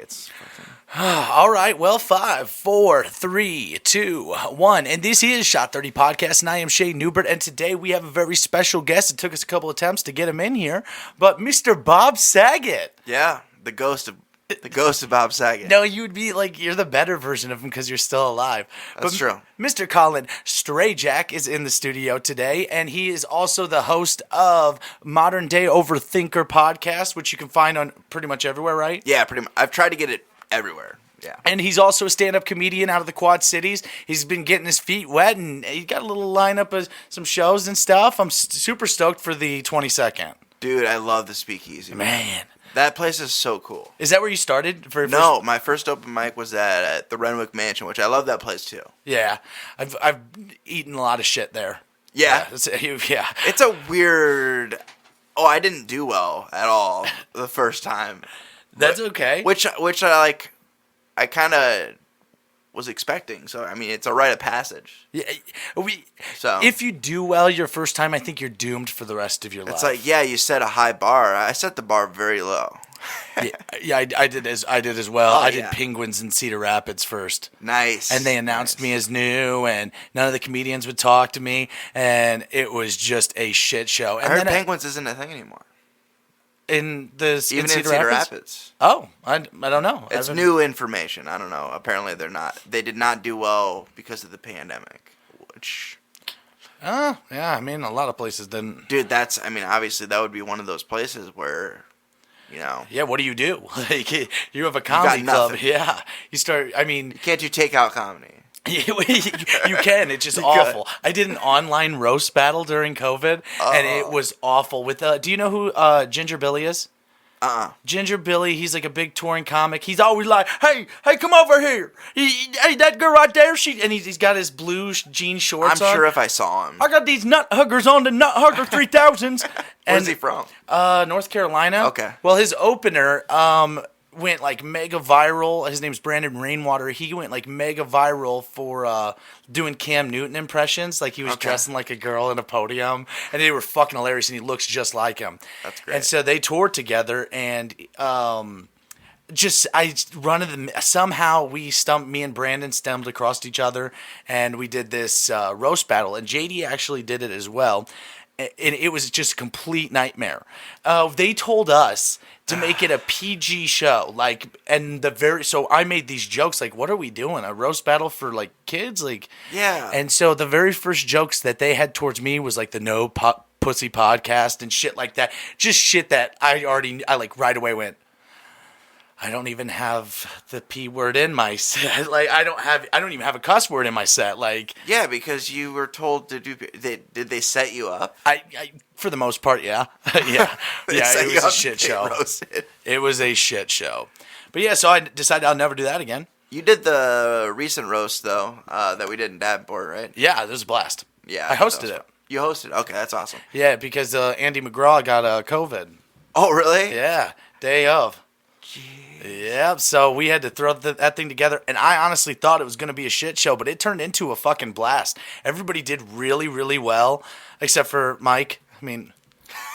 It's fucking... All right, well, 5, 4, 3, 2, 1. And this is Shot 30 Podcast, and I am Shay Newbert, and today we have a very special guest. It took us a couple attempts to get him in here, but Mr. Bob Saget. Yeah, the ghost of Bob Saget. No, you would be like, you're the better version of him because you're still alive. That's true. Mr. Collin Strajack is in the studio today, and he is also the host of Modern Day Overthinker podcast, which you can find on pretty much everywhere, right? Yeah, pretty much. I've tried to get it everywhere. Yeah. And he's also a stand-up comedian out of the Quad Cities. He's been getting his feet wet, and he's got a little lineup of some shows and stuff. I'm super stoked for the 22nd. Dude, I love the Speakeasy. Man. That place is so cool. Is that where you started? No, my first open mic was at the Renwick Mansion, which I love that place too. Yeah. I've eaten a lot of shit there. Yeah. Yeah. It's a weird... Oh, I didn't do well at all the first time. That's okay. Which I like... I kind of was expecting. So, I mean, it's a rite of passage. Yeah, so if you do well your first time, I think you're doomed for the rest of your life. It's like, yeah, you set a high bar. I set the bar very low. yeah, I did as well. Oh, I did Penguins in Cedar Rapids first. Nice. And they announced me as new, and none of the comedians would talk to me, and it was just a shit show. And I heard Penguins isn't a thing anymore. In Cedar Rapids? Oh, I don't know. It's new information. I don't know. Apparently they're not. They did not do well because of the pandemic. Which... yeah, I mean, a lot of places didn't. Dude, obviously that would be one of those places where, you know... Yeah, what do? Like, you have a comedy club. Yeah. You can't do takeout comedy. You can. It's just awful. I did an online roast battle during COVID, and it was awful. With do you know who Ginger Billy is? Ginger Billy, he's like a big touring comic. He's always like, hey, come over here. Hey, that girl right there, he's got his blue jean shorts on. I'm sure if I saw him. I got these nut huggers on the Nut Hugger 3000s. Where's he from? North Carolina. Okay. Well, his opener, went like mega viral. His name's Brandon Rainwater. He went like mega viral for doing Cam Newton impressions. Like he was dressing like a girl in a podium, and they were fucking hilarious. And he looks just like him. That's great. And so they toured together, and somehow me and Brandon stumbled across each other, and we did this roast battle. And JD actually did it as well. And it was just a complete nightmare. They told us to make it a PG show, so I made these jokes like, "What are we doing? A roast battle for like kids?" Like, yeah. And so the very first jokes that they had towards me was like the No Pussy podcast and shit like that. Just shit that I like right away went, I don't even have the P word in my set. Like, I don't even have a cuss word in my set. Like, yeah, because you were told to do. Did they set you up? I for the most part, yeah, yeah. It was a shit show. It was a shit show. But yeah, so I decided I'll never do that again. You did the recent roast though that we did in Davenport, right? Yeah, it was a blast. Yeah, I hosted it. You hosted? Okay, that's awesome. Yeah, because Andy McGraw got COVID. Oh, really? Yeah, day of. Yep, so we had to throw that thing together, and I honestly thought it was going to be a shit show, but it turned into a fucking blast. Everybody did really, really well, except for Mike. I mean,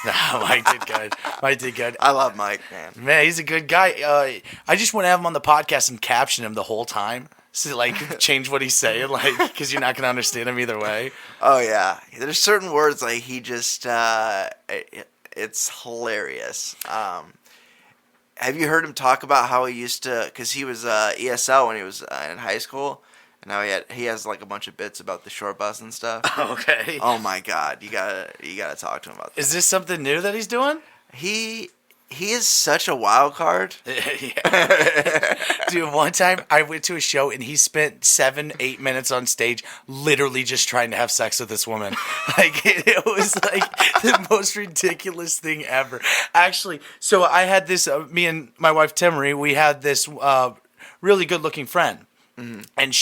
Mike did good. Mike did good. I love Mike, man. Man, he's a good guy. I just want to have him on the podcast and caption him the whole time. So, like, change what he's saying, like, because you're not going to understand him either way. Oh, yeah. There's certain words, like, he just, it's hilarious. Have you heard him talk about how he used to, because he was ESL when he was in high school, and now he has like a bunch of bits about the short bus and stuff. Okay. Oh my God, you gotta talk to him about that. Is this something new that he's doing? He is such a wild card. Yeah. Dude, one time I went to a show and he spent 7-8 minutes on stage literally just trying to have sex with this woman. Like, it was like the most ridiculous thing ever. Actually, so I had this, me and my wife Timmery, we had this really good looking friend. Mm-hmm. And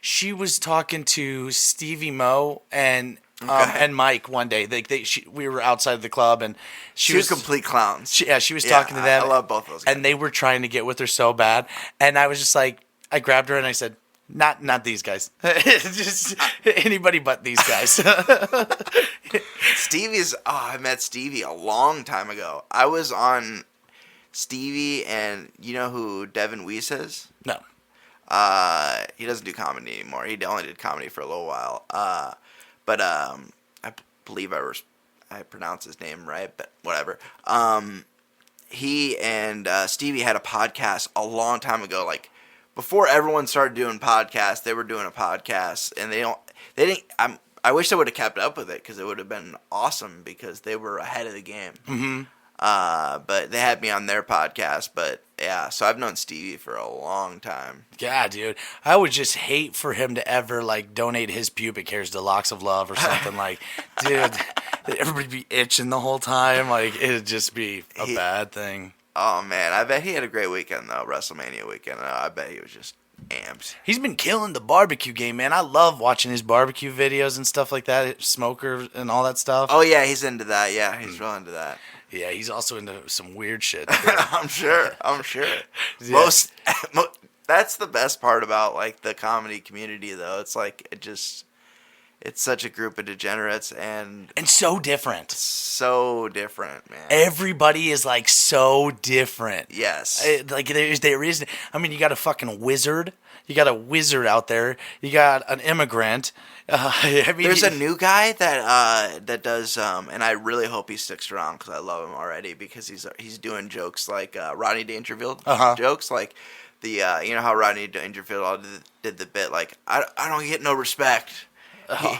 she was talking to Stevie Mo and Mike one day. We were outside of the club, and she was complete clowns. She was talking to them. I love both those guys. And they were trying to get with her so bad. And I was just like, I grabbed her and I said, not these guys. Just anybody but these guys. I met Stevie a long time ago. I was on Stevie, and you know who Devin Weiss is? No. He doesn't do comedy anymore. He only did comedy for a little while. But I believe I pronounced his name right, but whatever. He and Stevie had a podcast a long time ago, like before everyone started doing podcasts. They were doing a podcast, and they didn't. I wish they would have kept up with it because it would have been awesome because they were ahead of the game. Mm-hmm. But they had me on their podcast. But yeah, so I've known Stevie for a long time. Yeah, dude. I would just hate for him to ever like donate his pubic hairs to Locks of Love or something. Like, dude, everybody be itching the whole time. Like, it'd just be a bad thing. Oh man, I bet he had a great weekend though. WrestleMania weekend. I bet he was just amped. He's been killing the barbecue game, man. I love watching his barbecue videos and stuff like that, smoker and all that stuff. Oh yeah, he's into that. Yeah, he's real into that. Yeah, he's also into some weird shit. I'm sure. Yeah. That's the best part about like the comedy community, though. It's like it's such a group of degenerates and so different. So different, man. Everybody is like so different. Yes. Like there is. I mean, you got a fucking wizard. You got a wizard out there. You got an immigrant. I mean, there's a new guy that does, and I really hope he sticks around because I love him already because he's doing jokes like Rodney Dangerfield jokes, like the you know how Rodney Dangerfield did the bit like I don't get no respect.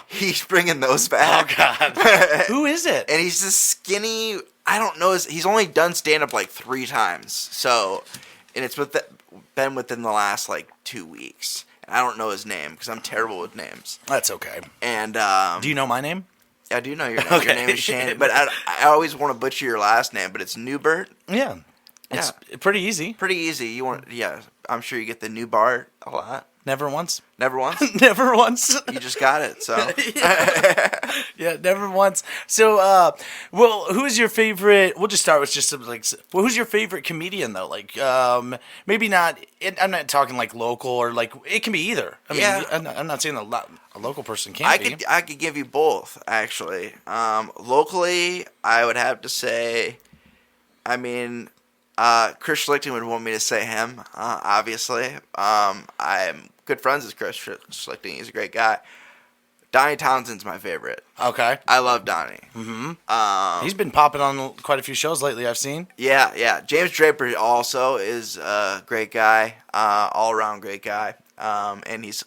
He's bringing those back. Oh God, who is it? And he's this skinny. I don't know. He's only done stand up like 3 times. So, and it's been within the last like 2 weeks. I don't know his name because I'm terrible with names. That's okay. And do you know my name? I do know your name. Okay. Your name is Shannon, but I always want to butcher your last name. But it's Newbert. Yeah, it's pretty easy. Pretty easy. I'm sure you get the new Bart a lot. Never once. Never once. Never once. You just got it. So yeah, never once. So, well, who's your favorite? We'll just start with just like, well, who's your favorite comedian though? Like, maybe not. I'm not talking like local or like it can be either. I mean, yeah. I'm not saying a local person can't be. I could give you both actually. Locally, I would have to say, I mean. Chris Schlichting would want me to say him, obviously. I'm good friends with Chris Schlichting. He's a great guy. Donnie Townsend's my favorite. Okay. I love Donnie. Mm-hmm. He's been popping on quite a few shows lately, I've seen. Yeah. James Draper also is a great guy, all-around great guy, and he's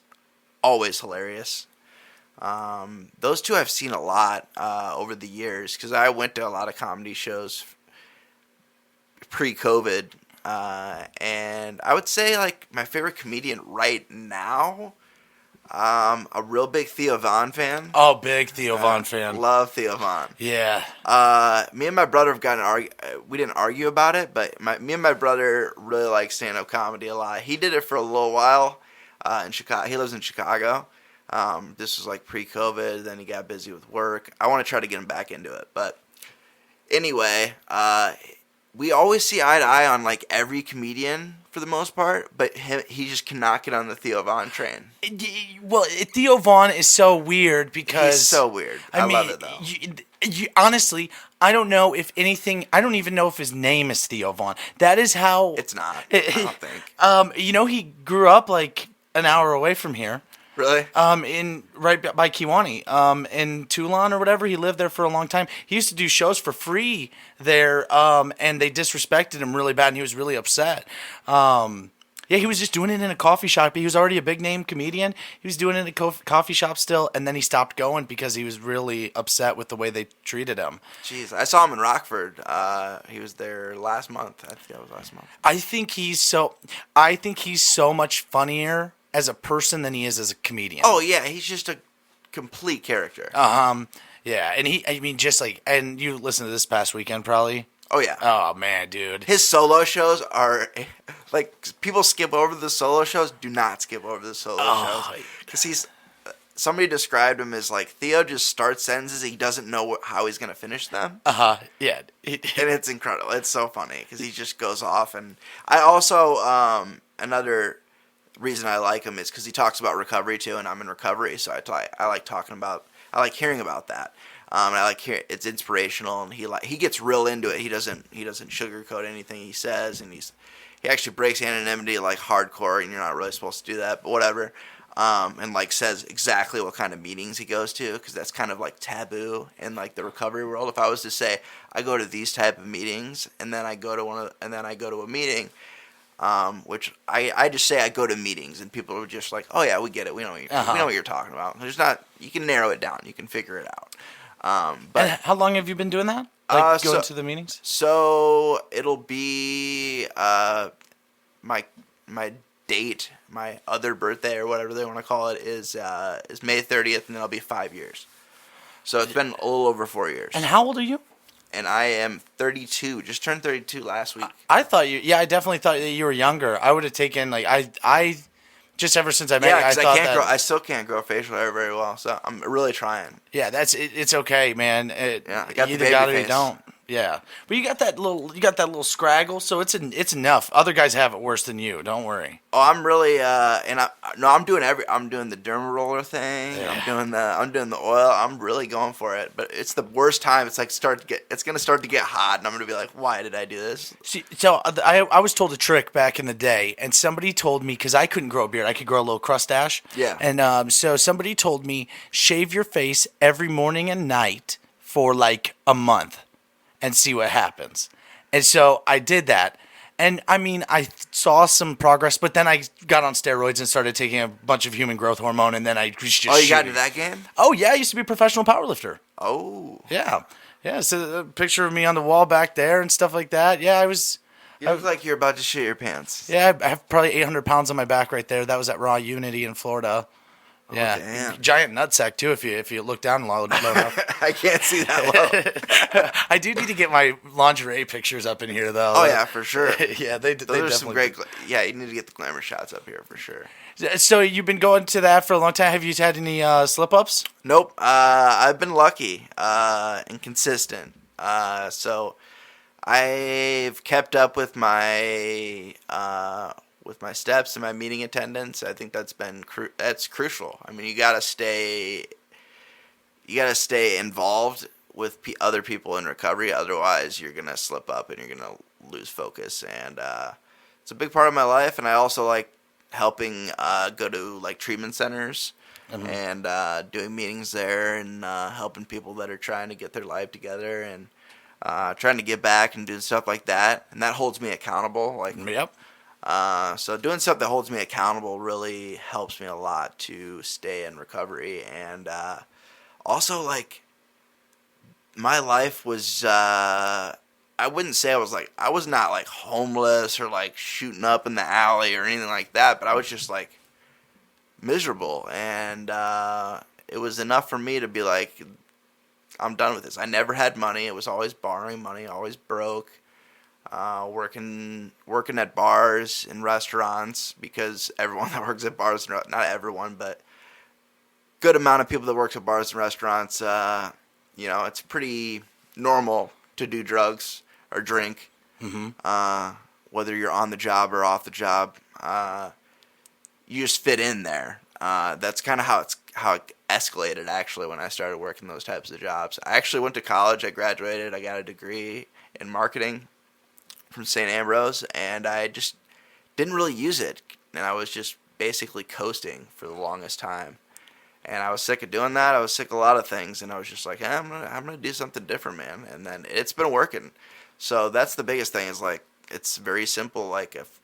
always hilarious. Those two I've seen a lot over the years because I went to a lot of comedy shows pre-COVID, and I would say like my favorite comedian right now, a real big Theo Von fan. Oh, big Theo Von fan. Love Theo Von. Yeah. Me and my brother have gotten we didn't argue about it, but me and my brother really like stand-up comedy a lot. He did it for a little while in Chicago. He lives in Chicago. This was like pre-COVID. Then he got busy with work. I want to try to get him back into it, but anyway, we always see eye to eye on like every comedian for the most part, but he just cannot get on the Theo Von train. Well, Theo Von is so weird because he's so weird. I love it though. Honestly, I don't know if anything. I don't even know if his name is Theo Von. That is how it's not. I don't think. He grew up like an hour away from here. Really? In right by Kiwani, in Toulon or whatever. He lived there for a long time. He used to do shows for free there, and they disrespected him really bad, and he was really upset. Yeah, he was just doing it in a coffee shop. He was already a big name comedian. He was doing it in a coffee shop still, and then he stopped going because he was really upset with the way they treated him. Jeez, I saw him in Rockford. He was there last month. I think that was last month. I think he's so much funnier as a person than he is as a comedian. Oh yeah, he's just a complete character. Yeah, and and you listened to this past weekend probably. Oh yeah. Oh man, dude. His solo shows are like people skip over the solo shows. Do not skip over the solo shows because somebody described him as like Theo just starts sentences he doesn't know how he's gonna finish them. Yeah. And it's incredible. It's so funny because he just goes off. And I also another reason I like him is because he talks about recovery too, and I'm in recovery, so I like hearing about that. And I like hear it's inspirational, and he gets real into it. He doesn't sugarcoat anything he says, and he actually breaks anonymity like hardcore, and you're not really supposed to do that, but whatever. And like says exactly what kind of meetings he goes to, because that's kind of like taboo in like the recovery world. If I was to say I go to these type of meetings, and then I go to a meeting, which I just say I go to meetings, and people are just like, oh yeah, we get it, we know what you're talking about. You can narrow it down, you can figure it out. But And how long have you been doing that? Going to the meetings? So it'll be my date, my other birthday or whatever they want to call it is May 30th, and then I'll be 5 years. So it's been a little over 4 years. And how old are you? And I am 32. Just turned 32 last week. I thought you. Yeah, I definitely thought that you were younger. I would have taken I just ever since I met you, I thought I still can't grow facial hair very well, so I'm really trying. Yeah, it's okay, man. I got you the either got it or baby you face. don't. Yeah, but you got that little scraggle, so it's enough. Other guys have it worse than you. Don't worry. Oh, I'm really I'm doing the derma roller thing. Yeah. I'm doing the oil. I'm really going for it. But it's the worst time. It's like it's gonna start to get hot, and I'm gonna be like, why did I do this? See, so I was told a trick back in the day, and somebody told me, because I couldn't grow a beard, I could grow a little crustache. Yeah. And so somebody told me, shave your face every morning and night for like a month, and see what happens. And so I did that. And I mean, I saw some progress, but then I got on steroids and started taking a bunch of human growth hormone, and then I just Oh, you got into that game? Oh, yeah, I used to be a professional powerlifter. Oh. Yeah. Yeah, so a picture of me on the wall back there and stuff like that. Yeah, I was... You look like you're about to shit your pants. Yeah, I have probably 800 pounds on my back right there. That was at Raw Unity in Florida. Yeah, damn. Giant nutsack too. If you look down low enough. I can't see that low. I do need to get my lingerie pictures up in here though. Oh yeah, for sure. Yeah, they Those are some definitely. great. Yeah, you need to get the glamour shots up here for sure. So you've been going to that for a long time. Have you had any slip ups? Nope. I've been lucky and consistent. So I've kept up with my steps and my meeting attendance. I think that's crucial. I mean, you gotta stay involved with other people in recovery. Otherwise, you're gonna slip up and you're gonna lose focus. And it's a big part of my life. And I also like helping go to like treatment centers and doing meetings there and helping people that are trying to get their life together and trying to give back and doing stuff like that. And that holds me accountable. Like, Yep. so doing stuff that holds me accountable really helps me a lot to stay in recovery. And also, like, my life was, I wouldn't say I was not like homeless or like shooting up in the alley or anything like that, but I was just like miserable. And it was enough for me to be like, I'm done with this. I never had money. It was always borrowing money, always broke. Working at bars and restaurants, because everyone that works at bars, not everyone, but good amount of people that work at bars and restaurants, it's pretty normal to do drugs or drink, whether you're on the job or off the job. You just fit in there. That's kind of how it escalated, actually, when I started working those types of jobs. I actually went to college. I graduated. I got a degree in marketing from St. Ambrose, and I just didn't really use it, and I was just basically coasting for the longest time. And I was sick of doing that. I was sick of a lot of things, and I was just like, I'm gonna do something different, man. And then it's been working. So that's the biggest thing, is like, it's very simple. Like, if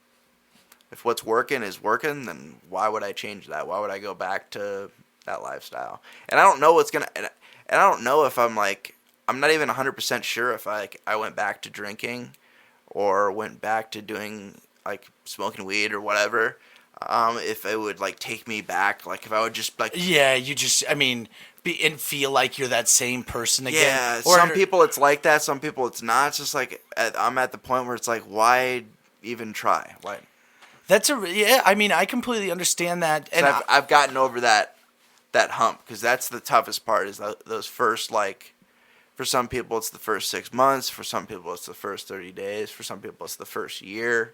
what's working is working, then why would I change that? Why would I go back to that lifestyle? And I don't know and I don't know if I'm not even 100% sure if I went back to drinking or went back to doing like smoking weed or whatever, if it would like take me back, like if I would just like be and feel like you're that same person again. Yeah, some people it's like that, some people it's not. It's just like I'm at the point where it's like, why even try? Why? I completely understand that, and so I've gotten over that hump, because that's the toughest part, is those first, like, for some people it's the first 6 months, for some people it's the first 30 days, for some people it's the first year.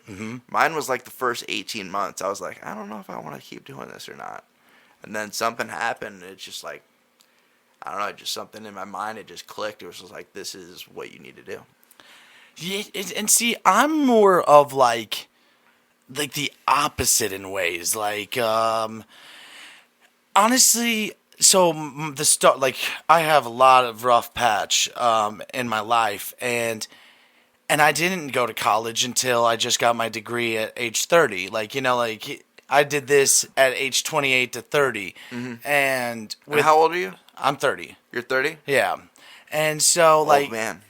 Mine was like the first 18 months. I was like, I don't know if I want to keep doing this or not. And then something happened. It's just like, I don't know, just something in my mind, it just clicked. It was just like, this is what you need to do. Yeah, and see, I'm more of like the opposite in ways. Like, honestly, so the start, like, I have a lot of rough patch in my life, and I didn't go to college until I just got my degree at age 30. Like, like I did this at age 28 to 30, and And how old are you? I'm 30. You're 30? Yeah, and so like Old man.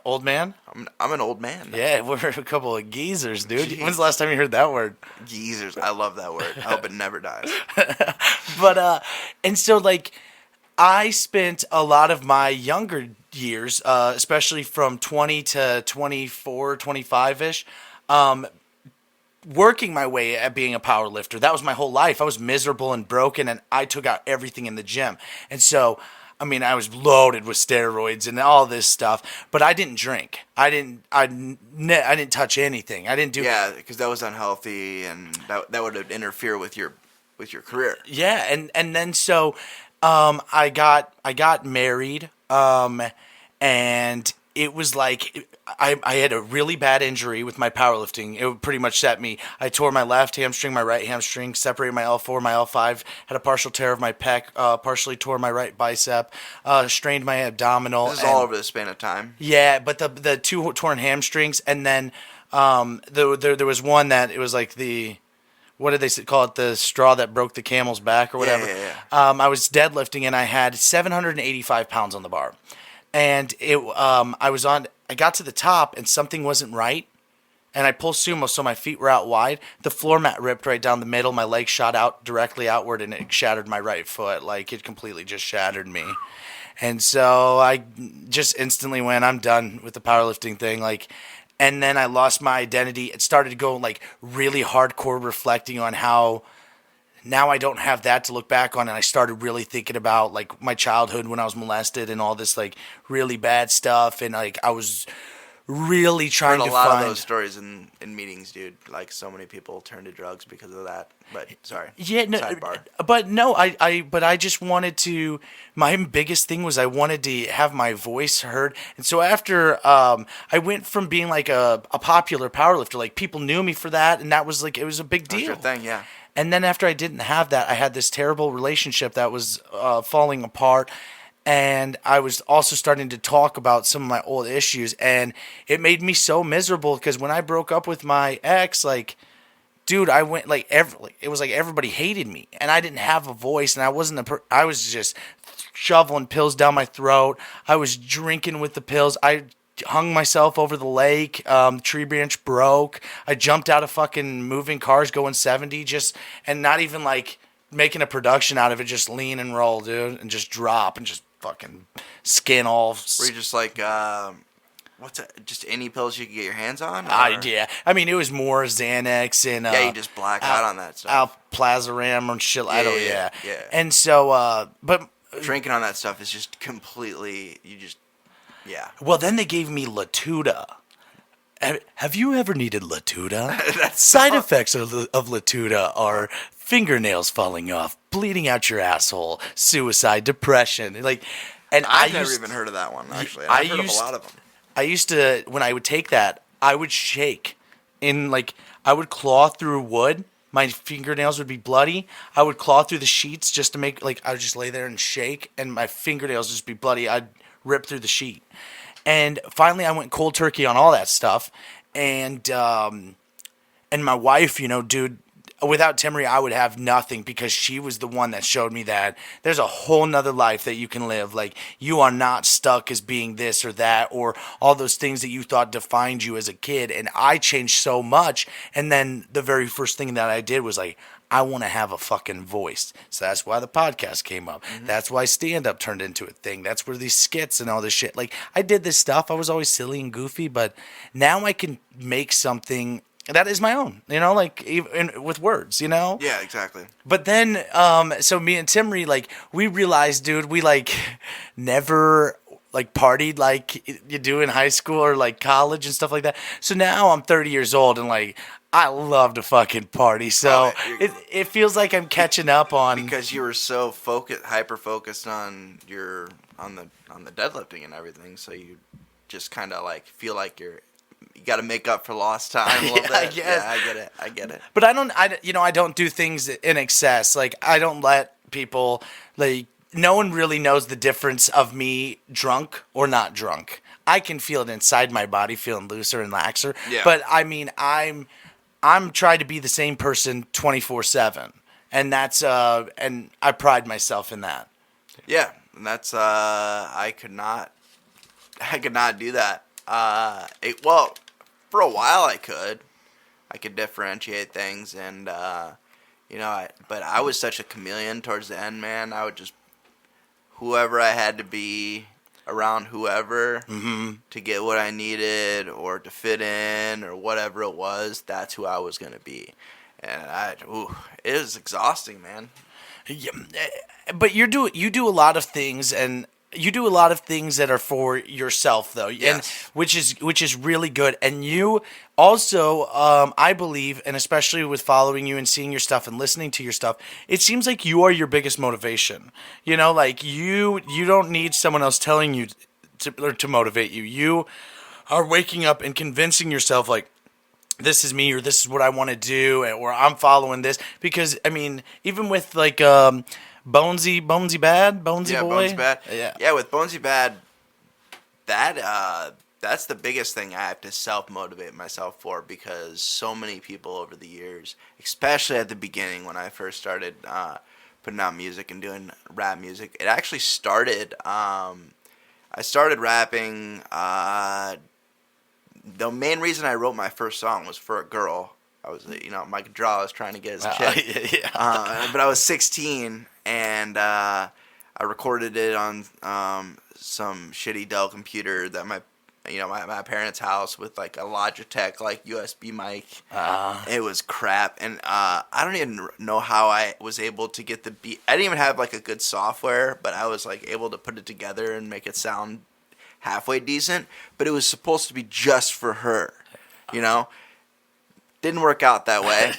old man. I'm an old man. Yeah, we're a couple of geezers, dude. Jeez. When's the last time you heard that word? Geezers. I love that word. I hope it never dies. But and so like I spent a lot of my younger years, especially from 20 to 24, 25-ish, working my way at being a power lifter. That was my whole life. I was miserable and broken, and I took out everything in the gym. And so, I mean, I was loaded with steroids and all this stuff, but I didn't drink. I didn't touch anything. I didn't do. Yeah, because that was unhealthy, and that would interfere with your career. Yeah, and then so I got married, and it was like I had a really bad injury with my powerlifting. It pretty much set me. I tore my left hamstring, my right hamstring, separated my L4, my L5, had a partial tear of my pec, partially tore my right bicep, strained my abdominal. This is all over the span of time. Yeah, but the two torn hamstrings, and then there was one that it was like the, what did they call it? The straw that broke the camel's back or whatever. Yeah. I was deadlifting and I had 785 pounds on the bar, and I got to the top and something wasn't right, and I pulled sumo, so my feet were out wide. The floor mat ripped right down the middle. My leg shot out directly outward, and it shattered my right foot. Like, it completely just shattered me. And so I just instantly went, I'm done with the powerlifting thing. Like, and then I lost my identity. It started to go like really hardcore reflecting on how now I don't have that to look back on. And I started really thinking about like my childhood when I was molested and all this like really bad stuff. And like I was really trying to find a lot of those stories in meetings, dude. Like, so many people turn to drugs because of that. But sorry. Yeah, no, Sidebar. but no, I just wanted to. My biggest thing was I wanted to have my voice heard, and so after I went from being like a popular powerlifter, like people knew me for that, and that was like it was a big deal. That's your thing, yeah. And then after I didn't have that, I had this terrible relationship that was falling apart. And I was also starting to talk about some of my old issues, and it made me so miserable because when I broke up with my ex, like, dude, I went it was like everybody hated me, and I didn't have a voice, and I wasn't I was just shoveling pills down my throat. I was drinking with the pills. I hung myself over the lake. The tree branch broke. I jumped out of fucking moving cars going 70, and not even like making a production out of it, just lean and roll, dude, and just drop and just fucking skin all. Were you just like, what's that? Just any pills you could get your hands on? Yeah. I mean, it was more Xanax and yeah, you just black out on that stuff. Alplazoram and shit. Yeah. And so, but drinking on that stuff is just completely. Yeah. Well, then they gave me Latuda. Have you ever needed Latuda? That's Side effects of Latuda are fingernails falling off, bleeding out your asshole, suicide, depression. Like, and I've never even heard of that one, actually. I've heard of a lot of them. I used to, when I would take that, I would shake. I would claw through wood. My fingernails would be bloody. I would claw through the sheets just to make, like, I would just lay there and shake, and my fingernails would just be bloody. I'd rip through the sheet. And finally, I went cold turkey on all that stuff. And my wife, dude, without Timmery, I would have nothing because she was the one that showed me that there's a whole nother life that you can live. Like, you are not stuck as being this or that or all those things that you thought defined you as a kid. And I changed so much. And then the very first thing that I did was like, I want to have a fucking voice. So that's why the podcast came up. Mm-hmm. That's why stand-up turned into a thing. That's where these skits and all this shit. Like, I did this stuff. I was always silly and goofy, but now I can make something that is my own, like, even with words, Yeah, exactly. But then, so me and Timry, like, we realized, dude, we, like, never, like, partied like you do in high school or, like, college and stuff like that. So now I'm 30 years old and, like, I love to fucking party, so it feels like I'm catching up on because you were so hyper focused on the deadlifting and everything, so you just kind of like feel like you got to make up for lost time a little bit. I guess. Yeah, I get it. But I don't do things in excess. Like, I don't let people, like, no one really knows the difference of me drunk or not drunk. I can feel it inside my body, feeling looser and laxer. Yeah. But I mean, I'm trying to be the same person 24/7, and that's and I pride myself in that. Yeah, and that's I could not do that. Well, for a while I could differentiate things, and but I was such a chameleon towards the end, man. I would just whoever I had to be around whoever to get what I needed or to fit in or whatever it was, that's who I was going to be. And it was exhausting, man. Yeah, but you do a lot of things, and you do a lot of things that are for yourself, though, Yes. and which is really good. And you also, I believe, and especially with following you and seeing your stuff and listening to your stuff, it seems like you are your biggest motivation. You know, like you don't need someone else telling you to motivate you. You are waking up and convincing yourself, like, this is me, or this is what I want to do, or I'm following this. Because, I mean, even with, like, Bonesy Bad, Bonesy Boy. Bonesy Bad. Yeah, with Bonesy Bad, that's the biggest thing I have to self-motivate myself for, because so many people over the years, especially at the beginning when I first started putting out music and doing rap music, it actually started, I started rapping, the main reason I wrote my first song was for a girl. I was, Mike Draw was trying to get his chick. Yeah. But I was 16, and I recorded it on some shitty Dell computer that my parents' house with like a Logitech like USB mic. It was crap, and I don't even know how I was able to get the beat. I didn't even have like a good software, but I was like able to put it together and make it sound halfway decent. But it was supposed to be just for her, Didn't work out that way.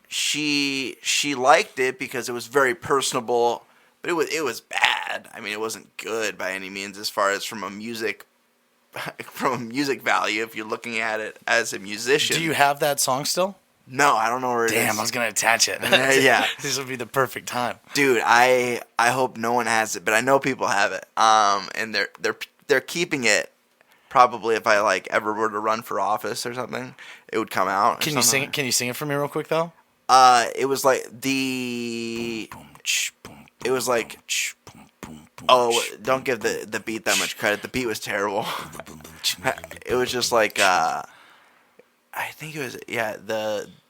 She liked it because it was very personable, but it was bad. I mean, it wasn't good by any means as far as from a music value. If you're looking at it as a musician, Do you have that song still? No, I don't know where it is. Damn, I was gonna attach it. Yeah, This would be the perfect time, dude. I hope no one has it, but I know people have it. And they're keeping it. Probably if I like ever were to run for office or something, it would come out. Can you sing it? Can you sing it for me real quick though? It was like it was like, oh, don't give the beat that much credit. The beat was terrible. It was just like, I think it was,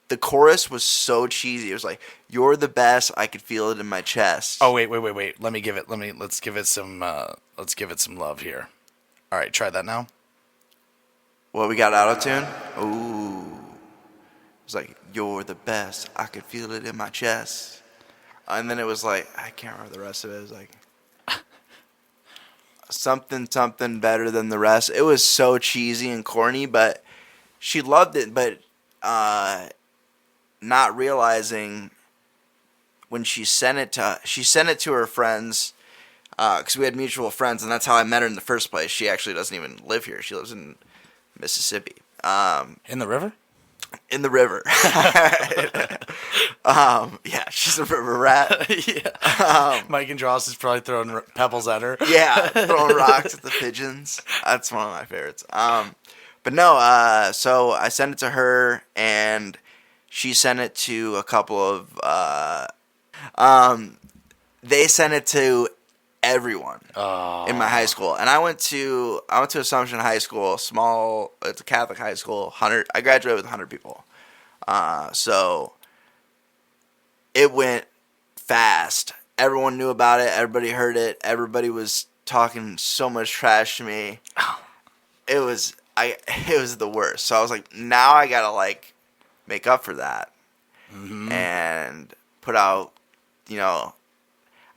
the chorus was so cheesy. It was like, "You're the best. I could feel it in my chest." Oh wait. Let's give it some love here. All right, try that now. Well, we got auto-tune. Ooh. It was like, "You're the best. I could feel it in my chest." And then it was like, I can't remember the rest of it. It was like something better than the rest. It was so cheesy and corny, but she loved it. But not realizing when she sent it to her friends, because we had mutual friends, and that's how I met her in the first place. She actually doesn't even live here. She lives in Mississippi. In the river? In the river. Yeah, she's a river rat. Yeah. Mike and Dross is probably throwing pebbles at her. Yeah, throwing rocks at the pigeons. That's one of my favorites. But no, so I sent it to her, and she sent it to a couple of, they sent it to everyone in my high school. And I went to Assumption High School, it's a Catholic high school, I graduated with 100 people. So it went fast. Everyone knew about it. Everybody heard it. Everybody was talking so much trash to me. It was the worst. So I was like, now I gotta like make up for that, and put out,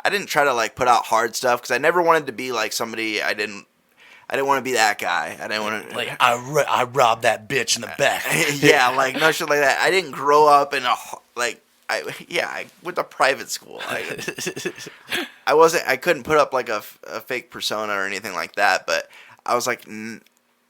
I didn't try to like put out hard stuff because I never wanted to be like somebody. I I didn't want to be that guy. I didn't want to Like I robbed that bitch in the back. yeah, like no shit like that. I didn't grow up in I went to private school. I couldn't put up like a fake persona or anything like that, but I was like,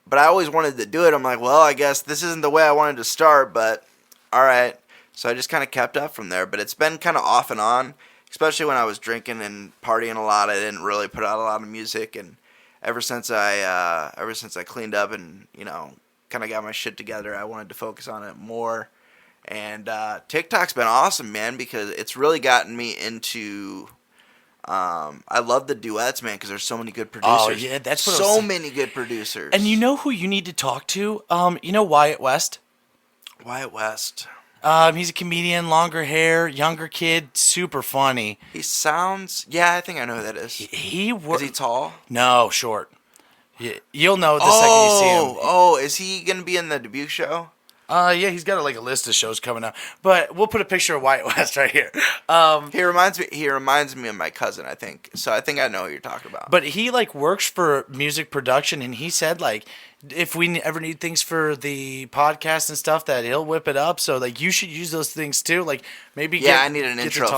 but I always wanted to do it. I'm like, well, I guess this isn't the way I wanted to start, but all right. So I just kind of kept up from there, but it's been kind of off and on, especially when I was drinking and partying a lot. I didn't really put out a lot of music, and ever since I cleaned up and, you know, kind of got my shit together, I wanted to focus on it more. And TikTok's been awesome, man, because it's really gotten me into. I love the duets, man, because there's so many good producers. Oh yeah, that's what so many good producers. And you know who you need to talk to? You know Wyatt West. Wyatt West. He's a comedian, longer hair, younger kid, super funny. He sounds. Yeah, I think I know who that is. Is he tall? No, short. You'll know the second you see him. Oh, is he gonna be in the debut show? Yeah, he's got like a list of shows coming up. But we'll put a picture of Wyatt West right here. He reminds me of my cousin, I think. So I think I know who you're talking about. But he like works for music production, and he said like if we ever need things for the podcast and stuff, that he'll whip it up. So like you should use those things too. Like maybe I need an intro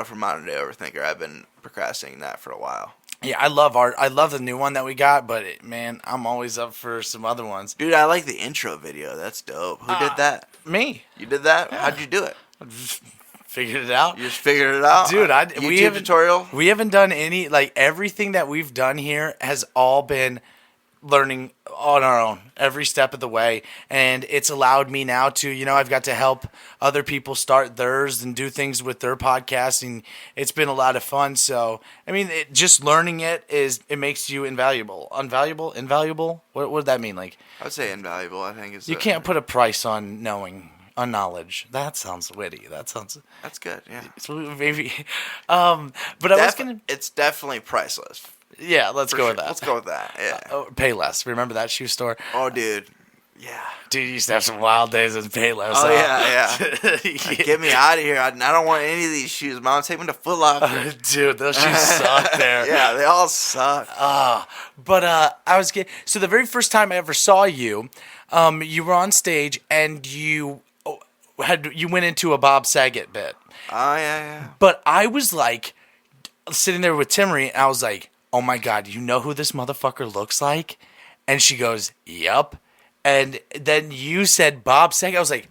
for Modern Day Overthinker. I've been procrastinating that for a while. Yeah, I love the new one that we got, but man, I'm always up for some other ones. Dude, I like the intro video. That's dope. Who did that? Me. You did that? Yeah. How'd you do it? Figured it out. You just figured it out? Dude, YouTube tutorial? We haven't done any, like everything that we've done here has all been learning on our own every step of the way, and it's allowed me now to, you know, I've got to help other people start theirs and do things with their podcasting. It's been a lot of fun. So I mean, just learning it makes you invaluable. Invaluable, what would that mean? Like, I would say invaluable. I think you can't put a price on knowledge. That sounds witty. That's good. Yeah, so maybe but it's definitely priceless. Yeah, let's go with that. Let's go with that. Yeah. Payless. Remember that shoe store? Oh, dude. Yeah. Dude, you used to have some wild days in Payless. Oh, yeah. Get me out of here. I don't want any of these shoes. Mom, take me to Foot Locker. Dude, those shoes suck there. Yeah, they all suck. But I was getting... So the very first time I ever saw you, you were on stage and you went into a Bob Saget bit. Oh, yeah. But I was like, sitting there with Timmery, and I was like, oh my God, you know who this motherfucker looks like? And she goes, yep. And then you said Bob Saget. I was like,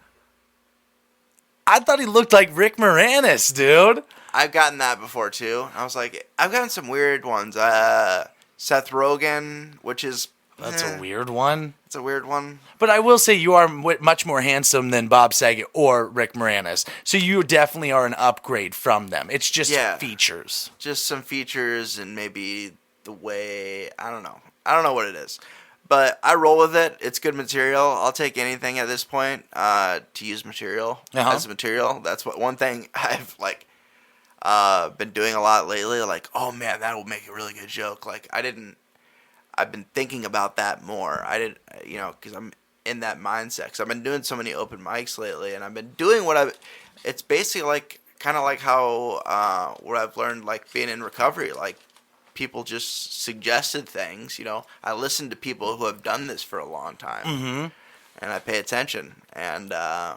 I thought he looked like Rick Moranis, dude. I've gotten that before too. I was like, I've gotten some weird ones. Seth Rogen, which is... That's a weird one. It's a weird one. But I will say you are much more handsome than Bob Saget or Rick Moranis. So you definitely are an upgrade from them. It's just features. Just some features and maybe the way... I don't know. I don't know what it is. But I roll with it. It's good material. I'll take anything at this point to use material as material. That's one thing I've been doing a lot lately. Like, oh man, that will make a really good joke. Like, I've been thinking about that more. Because I'm in that mindset. Because I've been doing so many open mics lately, and I've been doing it's basically kind of like how what I've learned, like being in recovery. Like, people just suggested things. You know, I listen to people who have done this for a long time, and I pay attention. And I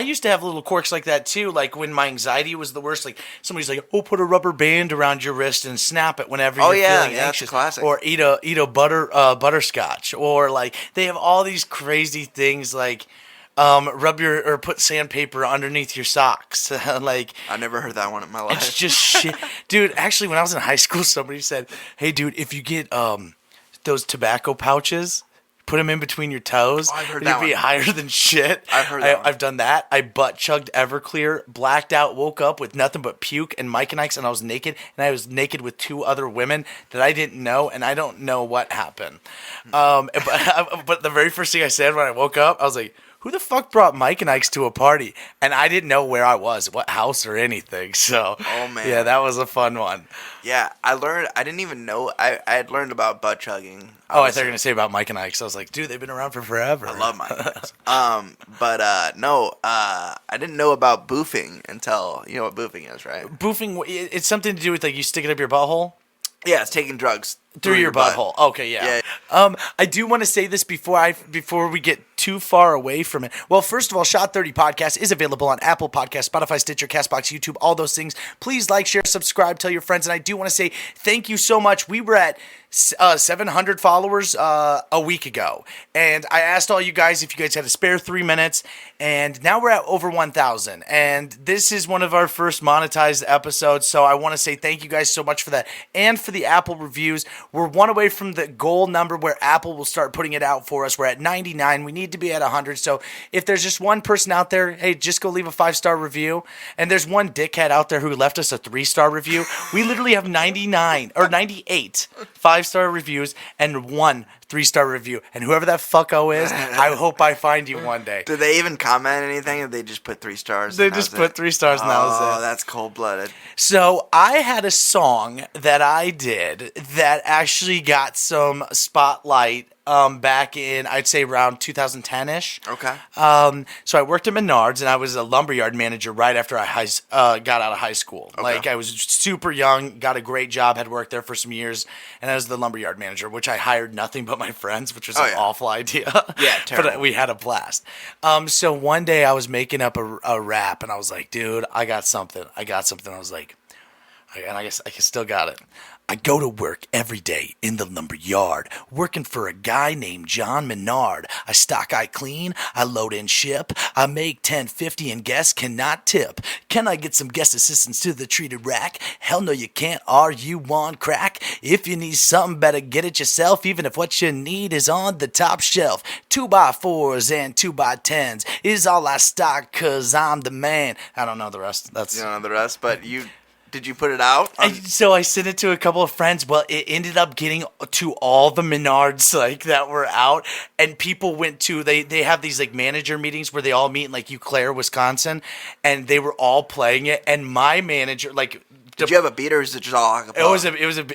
used to have little quirks like that too. Like when my anxiety was the worst, like somebody's like, "Oh, put a rubber band around your wrist and snap it whenever you're feeling anxious." Classic. Or eat a butterscotch. Or like they have all these crazy things like put sandpaper underneath your socks. Like, I never heard that one in my life. It's just shit, dude. Actually, when I was in high school, somebody said, "Hey, dude, if you get those tobacco pouches, put them in between your toes. Oh, I've heard and that you'd be one. higher than shit." I've heard that one. I've done that. I butt chugged Everclear, blacked out, woke up with nothing but puke and Mike and Ike's, and I was naked. And I was naked with two other women that I didn't know, and I don't know what happened. But the very first thing I said when I woke up, I was like, who the fuck brought Mike and Ike's to a party? And I didn't know where I was, what house or anything. So, oh man, yeah, that was a fun one. Yeah, I didn't even know. I had learned about butt chugging. Oh, I thought you were gonna say about Mike and Ike's. I was like, dude, they've been around for forever. I love Mike and Ike's. I didn't know about boofing until, you know what boofing is, right? Boofing, it's something to do with like you stick it up your butthole. Yeah, it's taking drugs through your butt. butthole. Okay, yeah. I do want to say this before we get too far away from it. Well, first of all, Shot 30 Podcast is available on Apple Podcasts, Spotify, Stitcher, CastBox, YouTube, all those things. Please like, share, subscribe, tell your friends. And I do want to say thank you so much. We were at 700 followers a week ago. And I asked all you guys if you guys had a spare 3 minutes. And now we're at over 1,000. And this is one of our first monetized episodes. So I want to say thank you guys so much for that. And for the Apple reviews. We're one away from the goal number where Apple will start putting it out for us. We're at 99. We need to be at 100. So if there's just one person out there, hey, just go leave a 5-star review. And there's one dickhead out there who left us a 3-star review. We literally have 98 5-star reviews and 1 3-star review. And whoever that fucko is, I hope I find you one day. Did they even comment anything, or they just put 3 stars? They just put 3 stars and that was it. Oh, that's cold-blooded. So I had a song that I did that actually got some spotlight back in, I'd say, around 2010-ish. Okay. So I worked at Menards, and I was a lumberyard manager right after I got out of high school. Okay. Like, I was super young, got a great job, had worked there for some years, and I was the lumberyard manager, which I hired nothing but my friends, which was an awful idea. Yeah, terrible. But we had a blast. So one day I was making up a rap, and I was like, dude, I got something. I was like, and I guess I still got it. I go to work every day in the lumber yard, working for a guy named John Menard. I stock, I clean, I load and ship. I make $10.50 and guests cannot tip. Can I get some guest assistance to the treated rack? Hell no you can't, are you on crack? If you need something, better get it yourself, even if what you need is on the top shelf. 2x4s and 2x10s is all I stock, cause I'm the man. I don't know the rest. You don't know the rest, but did you put it out? So I sent it to a couple of friends. Well, it ended up getting to all the Menards like that were out, and people went to they have these like manager meetings where they all meet in like Eau Claire, Wisconsin, and they were all playing it. And my manager, like, did you have a beat, or is it just all acapella?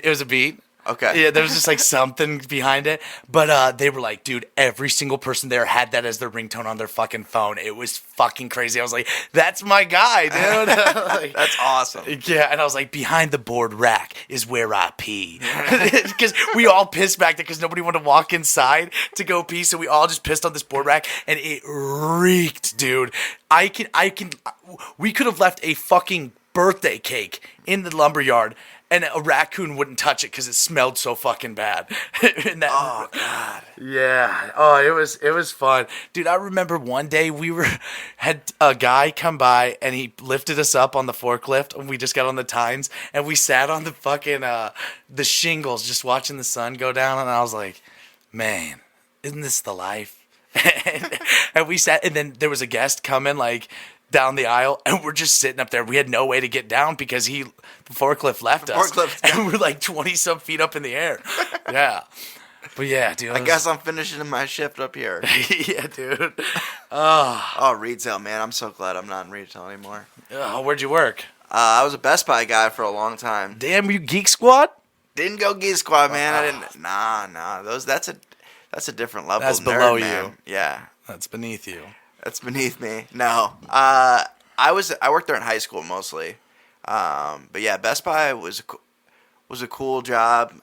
It was a beat. Okay. Yeah, there was just like something behind it. But they were like, dude, every single person there had that as their ringtone on their fucking phone. It was fucking crazy. I was like, that's my guy, dude. Like, that's awesome. Yeah, and I was like, behind the board rack is where I pee. Because we all pissed back there because nobody wanted to walk inside to go pee. So we all just pissed on this board rack, and it reeked, dude. We could have left a fucking birthday cake in the lumberyard, and a raccoon wouldn't touch it because it smelled so fucking bad. Oh God. Yeah. Oh, it was fun, dude. I remember one day had a guy come by and he lifted us up on the forklift, and we just got on the tines and we sat on the fucking the shingles just watching the sun go down, and I was like, man, isn't this the life? And we sat, and then there was a guest coming like down the aisle, and we're just sitting up there. We had no way to get down because the forklift left us. And we're like 20-some feet up in the air. Yeah. But yeah, dude. I guess I'm finishing my shift up here. Yeah, dude. Oh, retail, man. I'm so glad I'm not in retail anymore. Where'd you work? I was a Best Buy guy for a long time. Damn, you Geek Squad? Didn't go Geek Squad, man. I didn't. Nah. That's a different level. That's nerd, below man. you. Yeah. That's beneath you. That's beneath me. No. I worked there in high school mostly. But yeah, Best Buy was a cool job.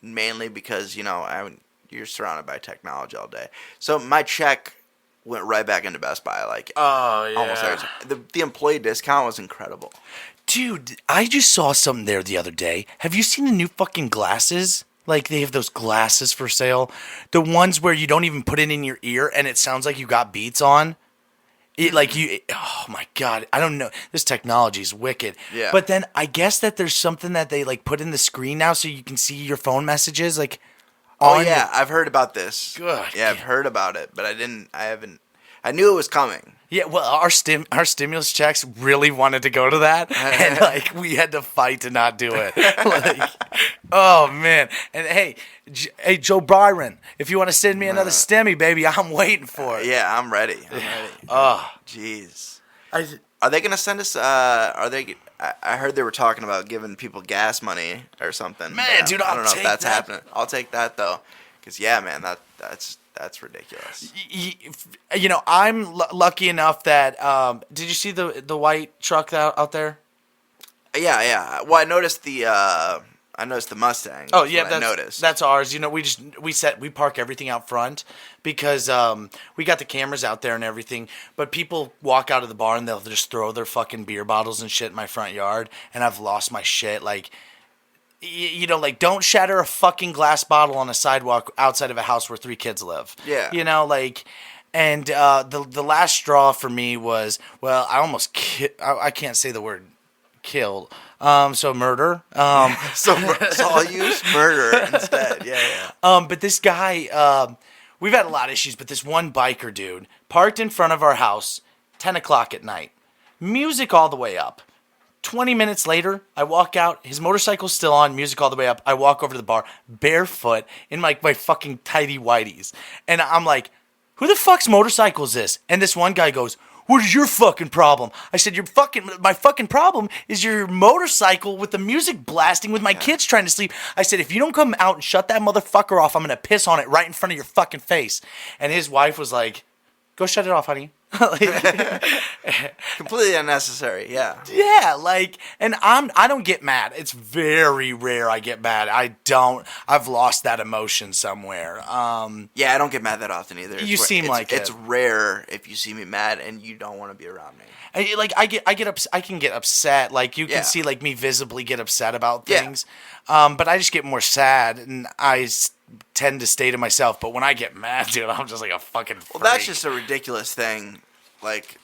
Mainly because, you're surrounded by technology all day. So my check went right back into Best Buy. Like, almost every time. The employee discount was incredible. Dude, I just saw something there the other day. Have you seen the new fucking glasses? Like, they have those glasses for sale. The ones where you don't even put it in your ear and it sounds like you got Beats on. Oh my God. I don't know. This technology is wicked. Yeah. But then I guess that there's something that they like put in the screen now so you can see your phone messages. Like, oh yeah, I've heard about this. Good. Yeah, I've heard about it, but I knew it was coming. Yeah, well, our stimulus checks really wanted to go to that, and like we had to fight to not do it. Like, oh man! And hey, Joe Byron, if you want to send me another stimmy, baby, I'm waiting for it. Yeah, I'm ready. Oh, jeez. Are they gonna send us? I heard they were talking about giving people gas money or something. Man, dude, I don't know if that's happening. I'll take that though, because yeah, man, that's ridiculous. I'm lucky enough that did you see the white truck out there? Yeah. Well, I noticed the I noticed the Mustang. Oh That's yeah, what I noticed. that's ours. You know, we park everything out front because we got the cameras out there and everything. But people walk out of the bar and they'll just throw their fucking beer bottles and shit in my front yard, and I've lost my shit. Like, you know, like don't shatter a fucking glass bottle on a sidewalk outside of a house where 3 kids live. Yeah. You know, like. And the last straw for me was, well, I almost I can't say the word killed. So murder. So I'll use murder instead. Yeah. But this guy, we've had a lot of issues, but this one biker dude parked in front of our house, 10 o'clock at night, music all the way up. 20 minutes later, I walk out, his motorcycle's still on, music all the way up. I walk over to the bar, barefoot, in my fucking tighty whities. And I'm like, who the fuck's motorcycle is this? And this one guy goes, what is your fucking problem? I said, my fucking problem is your motorcycle with the music blasting with my kids trying to sleep. I said, if you don't come out and shut that motherfucker off, I'm going to piss on it right in front of your fucking face. And his wife was like, go shut it off, honey. Completely unnecessary. Yeah. Yeah, like, and I don't get mad. It's very rare I get mad. I've lost that emotion somewhere. Yeah, I don't get mad that often either. It's rare if you see me mad and you don't want to be around me. I can get upset. Like you can see like me visibly get upset about things. But I just get more sad and I tend to stay to myself. But when I get mad, dude, I'm just like a fucking freak. Well, that's just a ridiculous thing. Like,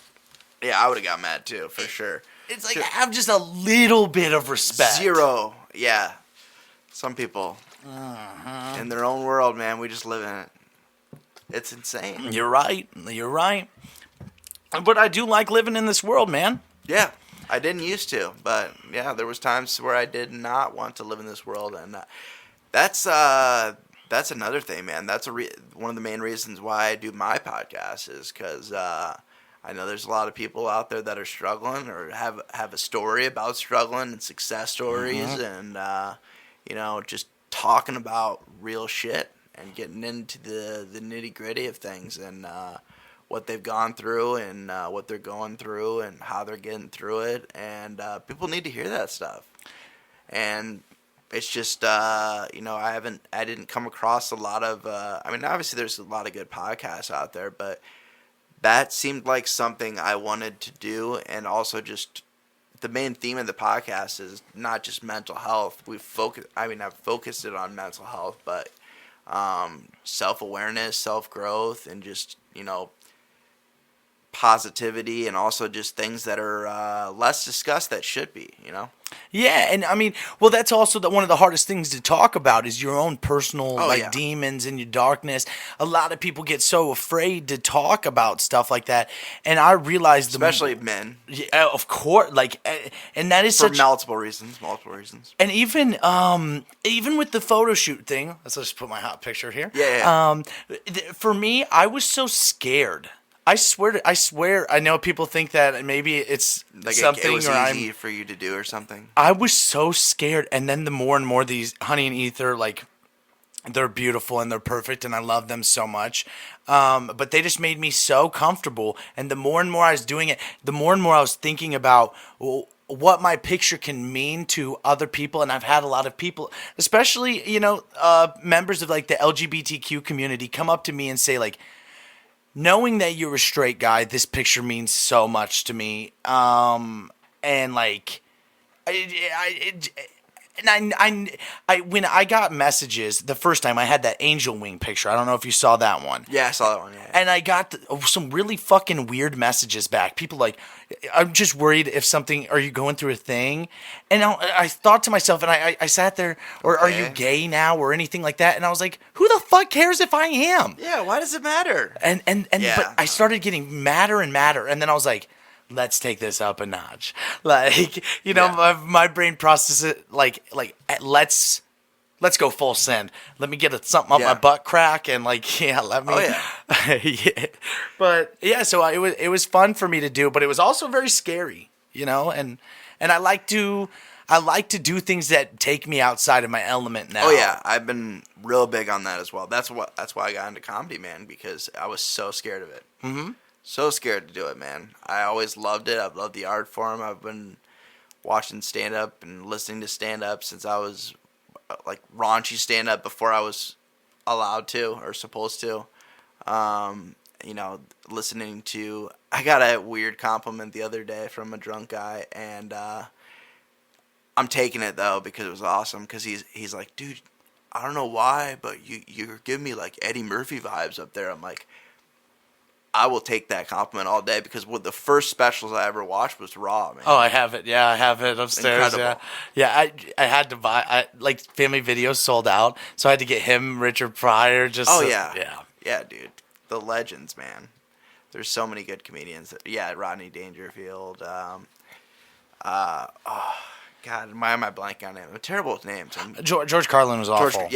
yeah, I would have got mad too, for sure. It's like I have just a little bit of respect. Zero. Yeah. Some people in their own world, man. We just live in it. It's insane. You're right. But I do like living in this world, man. Yeah. I didn't used to, but yeah, there was times where I did not want to live in this world, and that's another thing, man. That's one of the main reasons why I do my podcast is because I know there's a lot of people out there that are struggling or have a story about struggling and success stories, and you know, just talking about real shit and getting into the nitty gritty of things and what they've gone through and what they're going through and how they're getting through it, and people need to hear that stuff. And it's just you know, I didn't come across a lot of I mean, obviously there's a lot of good podcasts out there, but that seemed like something I wanted to do. And also just the main theme of the podcast is not just mental health. I've focused it on mental health, but self-awareness, self-growth, and just, you know, positivity, and also just things that are less discussed that should be, you know? Yeah, and I mean, well, that's also one of the hardest things to talk about is your own personal demons and your darkness. A lot of people get so afraid to talk about stuff like that, and I realized, especially men. Yeah, of course, like, and that is for multiple reasons. And even with the photo shoot thing, let's just put my hot picture here. Yeah. For me, I was so scared. I swear. I know people think that maybe it's like something it was easy for you to do or something. I was so scared, and then the more and more these Honey and Ether, like, they're beautiful and they're perfect, and I love them so much. But they just made me so comfortable, and the more and more I was doing it, the more and more I was thinking about what my picture can mean to other people. And I've had a lot of people, especially, you know, members of like the LGBTQ community, come up to me and say like, knowing that you're a straight guy, this picture means so much to me. And like, when I got messages the first time, I had that angel wing picture. I don't know if you saw that one. Yeah, I saw that one. Yeah. And I got some really fucking weird messages back. People like, I'm just worried if something, are you going through a thing? And I thought to myself, and I sat there, or are you gay now, or anything like that? And I was like, who the fuck cares if I am? Yeah, why does it matter? But I started getting madder and madder, and then I was like, let's take this up a notch. Like, you know, my brain processes it like let's go full send. Let me get something up my butt crack, and like, let me. Oh yeah. But yeah, so it was fun for me to do, but it was also very scary, you know, and I like to do things that take me outside of my element now. Oh yeah, I've been real big on that as well. That's why I got into comedy, man, because I was so scared of it. Mm-hmm. So scared to do it, man. I always loved it. I've loved the art form. I've been watching stand-up and listening to stand-up since I was like raunchy stand up before I was allowed to or supposed to. Listening to, I got a weird compliment the other day from a drunk guy, and I'm taking it though because it was awesome. Because he's like, dude, I don't know why, but you're giving me like Eddie Murphy vibes up there. I'm like, I will take that compliment all day because one of the first specials I ever watched was Raw, man. Oh, I have it. Yeah, I have it upstairs. Incredible. Yeah. I had to buy. Like Family Video sold out, so I had to get him Richard Pryor. Yeah, dude, the legends, man. There's so many good comedians. Rodney Dangerfield. God, why am I blanking on him? I'm terrible with names. George Carlin was awful.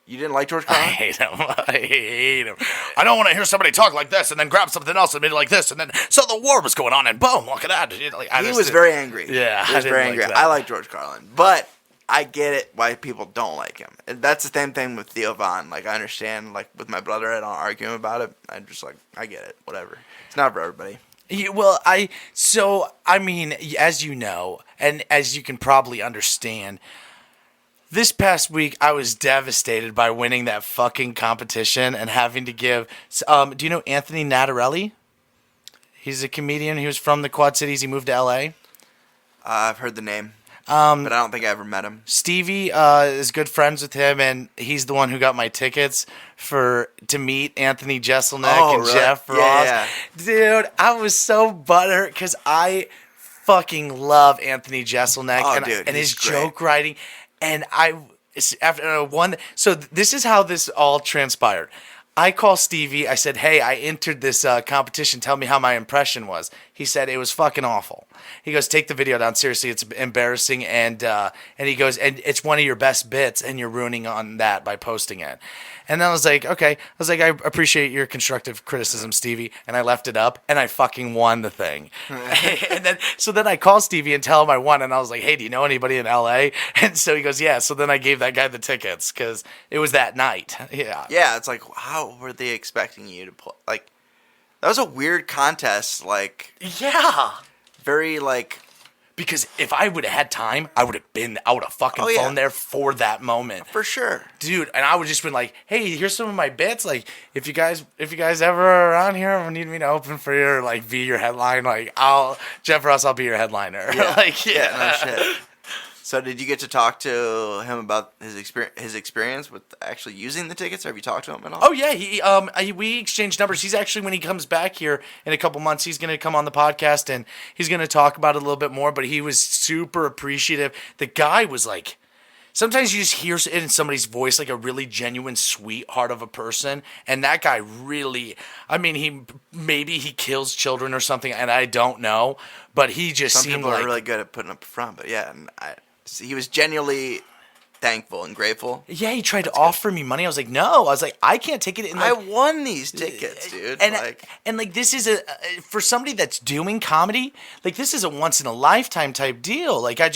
You didn't like George I Carlin? hate him. I hate him. I don't want to hear somebody talk like this and then grab something else and be like this and then so the war was going on and boom, look at that. He was very angry. Yeah, he was very angry. That. I like George Carlin, but I get it why people don't like him. And that's the same thing with Theo Von. Like I understand. Like with my brother, I don't argue about it. I'm just like, I get it. Whatever. It's not for everybody. As you know, and as you can probably understand, this past week I was devastated by winning that fucking competition and having to give. Do you know Anthony Natarelli? He's a comedian. He was from the Quad Cities. He moved to L.A. I've heard the name, but I don't think I ever met him. Stevie is good friends with him, and he's the one who got my tickets to meet Anthony Jeselnik and really? Jeff Ross. Yeah. Dude, I was so butthurt because I fucking love Anthony Jeselnik and his great. joke writing. And so this is how this all transpired. I call Stevie. I said, hey, I entered this competition. Tell me how my impression was. He said, it was fucking awful. He goes, take the video down. Seriously, it's embarrassing. And he goes, and it's one of your best bits, and you're ruining on that by posting it. And then I was like, okay. I was like, I appreciate your constructive criticism, Stevie. And I left it up, and I fucking won the thing. So then I called Stevie and tell him I won. And I was like, hey, do you know anybody in L.A.? And so he goes, yeah. So then I gave that guy the tickets because it was that night. Yeah. Yeah, it's like, how were they expecting you to play? Like, that was a weird contest. Like, yeah. Very, like... Because if I would have had time, I would have been out a fucking phone there for that moment. For sure. Dude, and I would just been like, hey, here's some of my bits. Like, if you guys ever are around here and need me to open for your, like, be your headline, like, Jeff Ross, I'll be your headliner. Yeah. Like, no shit. So did you get to talk to him about his experience with actually using the tickets? Or have you talked to him at all? Oh yeah, we exchanged numbers. He's actually, when he comes back here in a couple months, he's going to come on the podcast and he's going to talk about it a little bit more. But he was super appreciative. The guy was like, sometimes you just hear it in somebody's voice, like a really genuine sweetheart of a person. And that guy really, he kills children or something, and I don't know. But he just Some seemed people like are really good at putting up a front. But yeah, and he was genuinely thankful and grateful. Yeah, he tried to offer me money. I was like, no. I was like, I can't take it. And I won these tickets, dude. And this is for somebody that's doing comedy, like this is a once in a lifetime type deal. Like I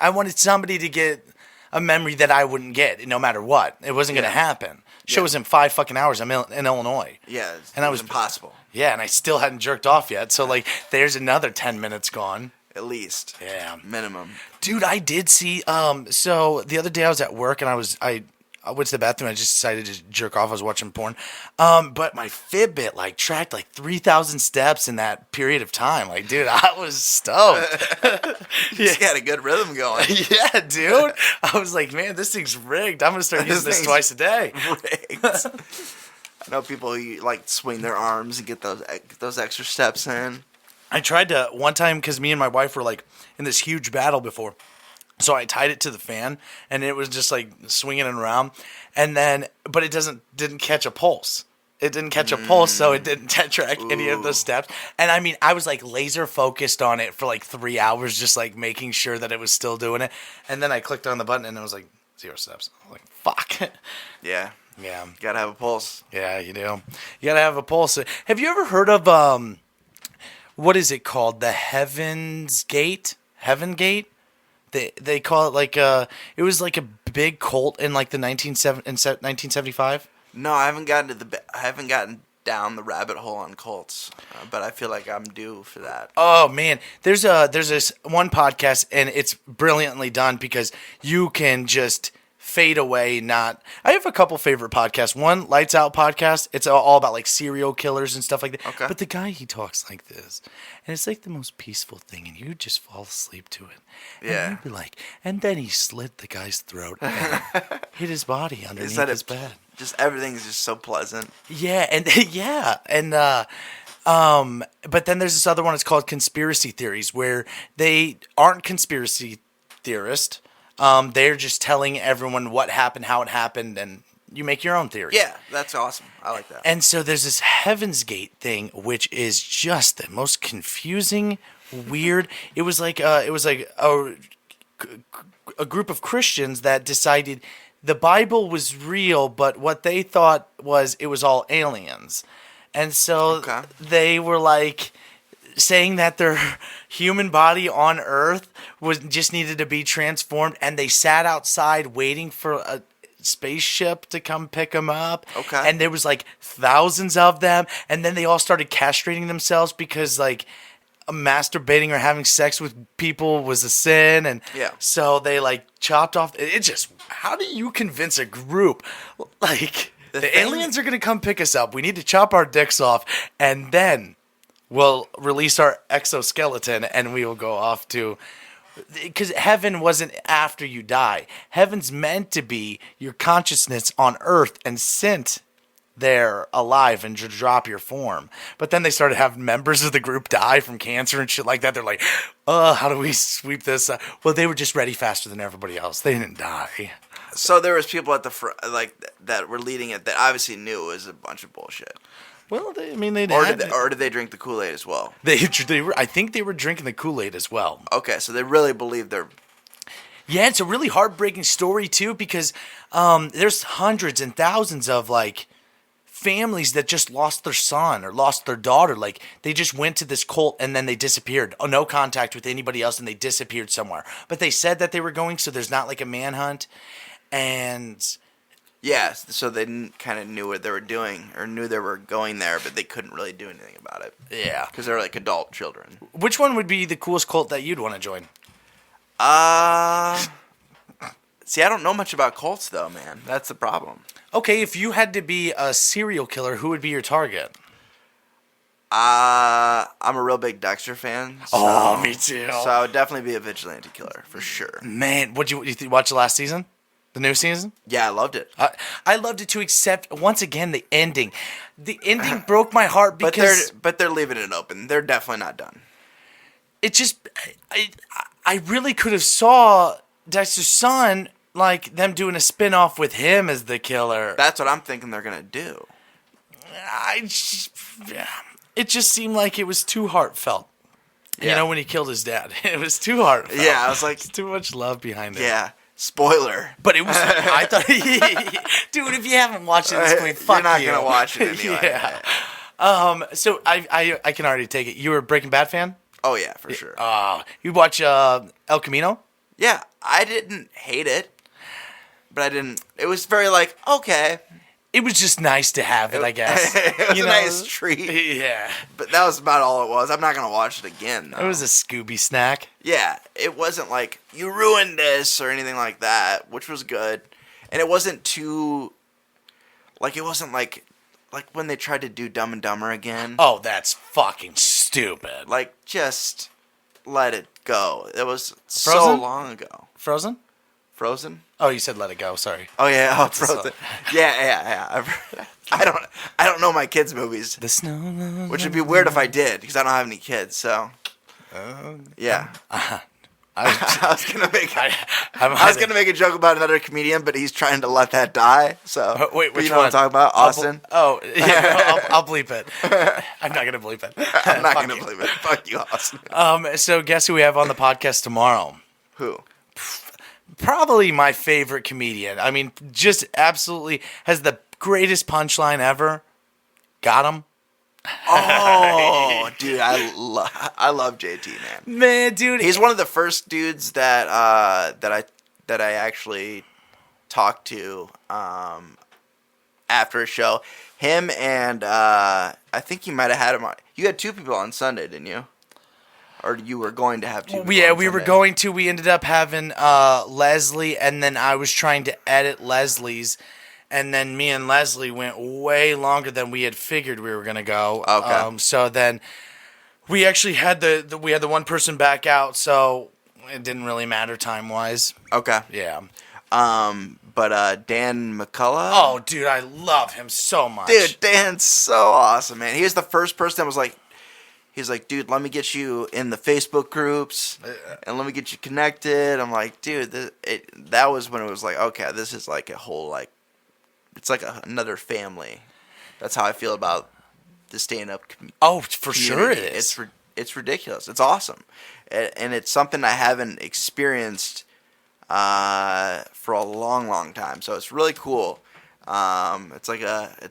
wanted somebody to get a memory that I wouldn't get no matter what. It wasn't going to happen. Show was in 5 fucking hours. I'm in Illinois. Yeah, and it was impossible. Yeah, and I still hadn't jerked off yet. So like, there's another 10 minutes gone. At least. Yeah. Minimum. Dude, I did see, so the other day I was at work and I went to the bathroom and I just decided to jerk off. I was watching porn. But my Fitbit, like, tracked, like, 3,000 steps in that period of time. Like, dude, I was stoked. You got a good rhythm going. Yeah, dude. I was like, man, this thing's rigged. I'm going to start using this twice a day. Rigged. I know people who, like, swing their arms and get those extra steps in. I tried to one time because me and my wife were like in this huge battle before. So I tied it to the fan and it was just like swinging it around. And then, but it didn't catch a pulse. It didn't catch a pulse, so it didn't track any of those steps. And I mean, I was like laser focused on it for like 3 hours, just like making sure that it was still doing it. And then I clicked on the button and it was like 0 steps. I was like, fuck. Yeah. Yeah. You gotta have a pulse. Yeah, you do. You gotta have a pulse. Have you ever heard of, what is it called? The Heaven's Gate? Heaven Gate? They call it like it was like a big cult in like the 1975. No, I haven't gotten down the rabbit hole on cults, but I feel like I'm due for that. Oh man, there's this one podcast and it's brilliantly done because you can just fade away. I have a couple favorite podcasts. One, Lights Out podcast. It's all about like serial killers and stuff like that. Okay. But the guy, he talks like this, and it's like the most peaceful thing, and you just fall asleep to it. And Yeah. you'd be like, and then he slit the guy's throat and hit his body underneath his bed. Just everything's just so pleasant. Yeah, and but then there's this other one. It's called Conspiracy Theories, where they aren't conspiracy theorists. They're just telling everyone what happened, how it happened, and you make your own theory. Yeah, that's awesome. I like that. And so there's this Heaven's Gate thing, which is just the most confusing, weird. It was like a group of Christians that decided the Bible was real, but what they thought was it was all aliens. And so they were like saying that their human body on Earth just needed to be transformed, and they sat outside waiting for a spaceship to come pick them up. Okay. And there was like thousands of them, and then they all started castrating themselves because like masturbating or having sex with people was a sin, and so they like chopped off. It just, how do you convince a group like the aliens are going to come pick us up? We need to chop our dicks off, and then we'll release our exoskeleton, and we will go off to. Because heaven wasn't after you die. Heaven's meant to be your consciousness on Earth and sent there alive and to drop your form. But then they started having members of the group die from cancer and shit like that. They're like, how do we sweep this? Well, they were just ready faster than everybody else. They didn't die. So there was people at the front, like that were leading it, that obviously knew it was a bunch of bullshit. Well, they or did they drink the Kool-Aid as well? They were. I think they were drinking the Kool-Aid as well. Okay, so they really believe they're. Yeah, it's a really heartbreaking story too, because there's hundreds and thousands of like families that just lost their son or lost their daughter. Like they just went to this cult and then they disappeared. Oh, no contact with anybody else, and they disappeared somewhere. But they said that they were going, so there's not like a manhunt. And yeah, so they kind of knew what they were doing, or knew they were going there, but they couldn't really do anything about it. Yeah, because they're like adult children. Which one would be the coolest cult that you'd want to join? See, I don't know much about cults though, man. That's the problem. Okay, if you had to be a serial killer, who would be your target? I'm a real big Dexter fan. So, me too. So I would definitely be a vigilante killer for sure. Man, you watch the last season? The new season? Yeah, I loved it. I loved it too, except once again the ending. The ending broke my heart because but they're leaving it open. They're definitely not done. It just I really could have saw Dexter's son, like them doing a spin-off with him as the killer. That's what I'm thinking they're gonna do. It just seemed like it was too heartfelt. Yeah. You know, when he killed his dad, it was too heartfelt. Yeah, I was like, too much love behind it. Yeah. Spoiler. But it was, I thought, dude, if you haven't watched it at this point, fuck you. You're not going to watch it anyway. Yeah. So I can already take it. You were a Breaking Bad fan? Oh, yeah, for sure. You watch El Camino? Yeah, I didn't hate it, but I didn't, it was very like, okay. It was just nice to have it, I guess. It was a nice treat. Yeah. But that was about all it was. I'm not going to watch it again, though. It was a Scooby snack. Yeah, it wasn't like, you ruined this or anything like that, which was good. And it wasn't too, like, it wasn't like when they tried to do Dumb and Dumber again. Oh, that's fucking stupid. Like, just let it go. It was Frozen? so long ago. Frozen? Frozen? Oh, you said Let It Go. Sorry. Oh yeah, Frozen. Yeah. I don't know my kids' movies. The snow. Which would be weird if I did, because I don't have any kids. So. Yeah. I was gonna make a joke about another comedian, but he's trying to let that die. So wait, which you know one? what I'm talking about? Austin. Yeah, I'll bleep it. I'm not gonna bleep it. I'm not gonna bleep it. Fuck you, Austin. So guess who we have on the podcast tomorrow? Who? Probably my favorite comedian. I mean, just absolutely has the greatest punchline ever. Got him. Oh, dude, I love JT, man. Man, dude, he's one of the first dudes that I actually talked to after a show. Him and I think you might have had him on. You had two people on Sunday, didn't you? or you were going to have two. Yeah, we were going to. We ended up having Leslie, and then I was trying to edit Leslie's, and then me and Leslie went way longer than we had figured we were gonna go. Okay. So then we actually had we had the one person back out, so it didn't really matter time wise. Okay. Yeah. But Dan McCullough. Oh, dude, I love him so much. Dude, Dan's so awesome, man. He was the first person that was like, he's like, dude, let me get you in the Facebook groups and let me get you connected. I'm like, dude, that was when it was like, okay, this is like a whole, like, it's like another family. That's how I feel about the stand-up community. Oh, for sure it is. It's ridiculous. It's awesome. And it's something I haven't experienced for a long, long time. So it's really cool. It's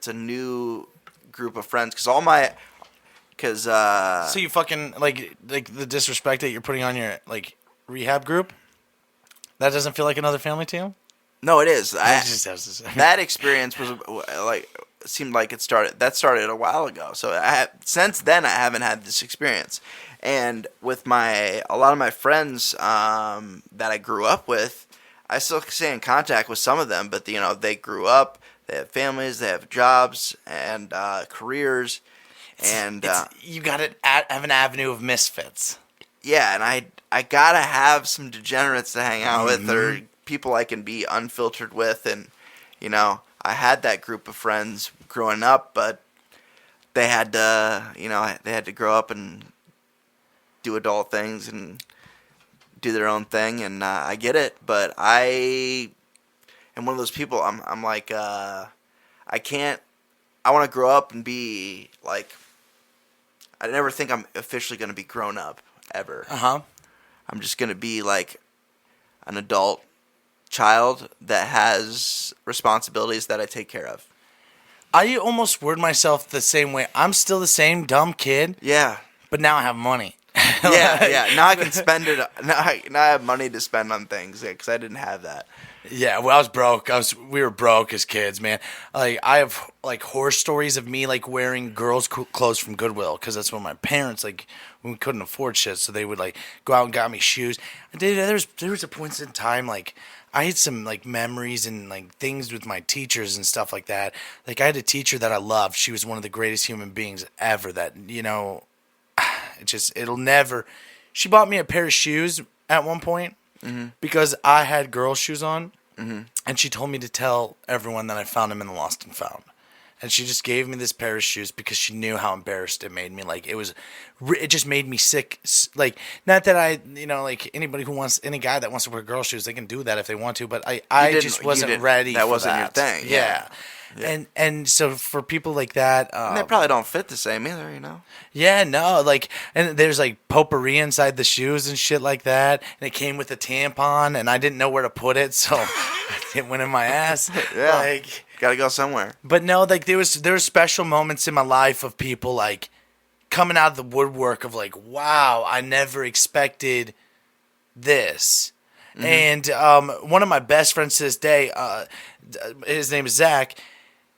a new group of friends because so you fucking like the disrespect that you're putting on your like rehab group. That doesn't feel like another family to you? No, it is. That experience was like seemed like it started a while ago. So since then I haven't had this experience. And with a lot of my friends that I grew up with, I still stay in contact with some of them. But they grew up, they have families, they have jobs and careers, and you got to have an avenue of misfits. Yeah, and I gotta have some degenerates to hang out with, or people I can be unfiltered with, and I had that group of friends growing up, but they had to grow up and do adult things and do their own thing, and I get it, but I am one of those people. I'm like I can't. I want to grow up and be like. I never think I'm officially going to be grown up ever. I'm just going to be like an adult child that has responsibilities that I take care of. I almost word myself the same way. I'm still the same dumb kid. Yeah. But now I have money. Yeah. Now I can spend it. Now I have money to spend on things because I didn't have that. Yeah, well, I was broke. We were broke as kids, man. Like I have like horror stories of me like wearing girls' clothes from Goodwill because that's when my parents when we couldn't afford shit, so they would like go out and got me shoes. And there was a point in time like I had some like memories and like things with my teachers and stuff like that. Like I had a teacher that I loved. She was one of the greatest human beings ever. That it'll never. She bought me a pair of shoes at one point. Mm-hmm. Because I had girl shoes on, and she told me to tell everyone that I found them in the Lost and Found. And she just gave me this pair of shoes because she knew how embarrassed it made me. Like it just made me sick. Like not that like any guy that wants to wear girl shoes, they can do that if they want to. But I just wasn't ready. That for wasn't your thing. Yeah. And so for people like that, and they probably don't fit the same either, Yeah, no, like, and there's like potpourri inside the shoes and shit like that, and it came with a tampon, and I didn't know where to put it, so it went in my ass. Yeah, like, gotta go somewhere. But no, like there were special moments in my life of people like coming out of the woodwork of like, wow, I never expected this. And one of my best friends to this day, his name is Zach.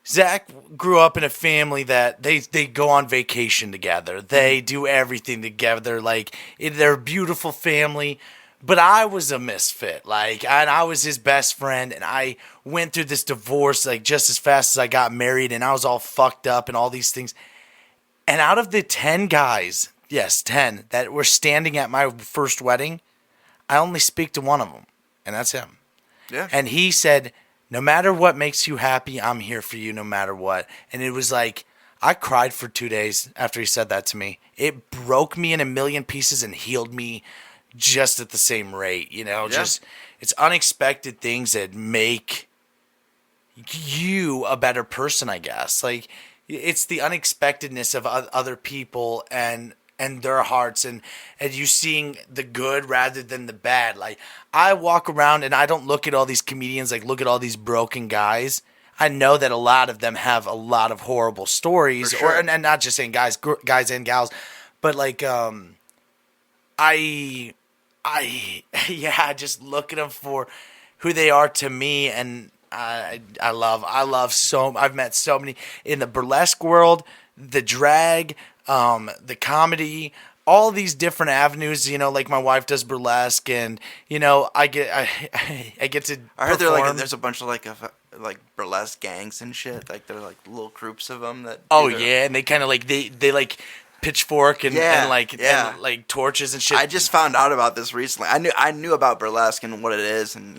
Zach grew up in a family that they go on vacation together. They do everything together. Like, they're a beautiful family. But I was a misfit. Like, and I was his best friend. And I went through this divorce, like, just as fast as I got married. And I was all fucked up and all these things. And out of the 10 guys, yes, 10, that were standing at my first wedding, I only speak to one of them. And that's him. Yeah. And he said, no matter what makes you happy, I'm here for you no matter what. And it was like, I cried for 2 days after he said that to me. It broke me in a million pieces and healed me just at the same rate. Just it's unexpected things that make you a better person, I guess. Like, it's the unexpectedness of other people and their hearts and you seeing the good rather than the bad. Like, I walk around and I don't look at all these comedians, like, look at all these broken guys. I know that a lot of them have a lot of horrible stories, sure. and not just saying guys and gals, but like, I just look at them for who they are to me. And I've met so many in the burlesque world, the drag, the comedy, all these different avenues, like my wife does burlesque, and I get to. I heard perform. there's a bunch of like burlesque gangs and shit. Like they're like little groups of them that. Oh yeah, and they kind of like they like pitchfork and like torches and shit. I just found out about this recently. I knew about burlesque and what it is, and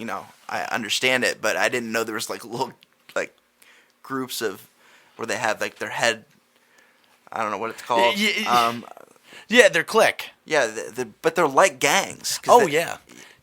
I understand it, but I didn't know there was like little like groups of where they have like their head. I don't know what it's called. Yeah, they're clique. Yeah, but they're like gangs.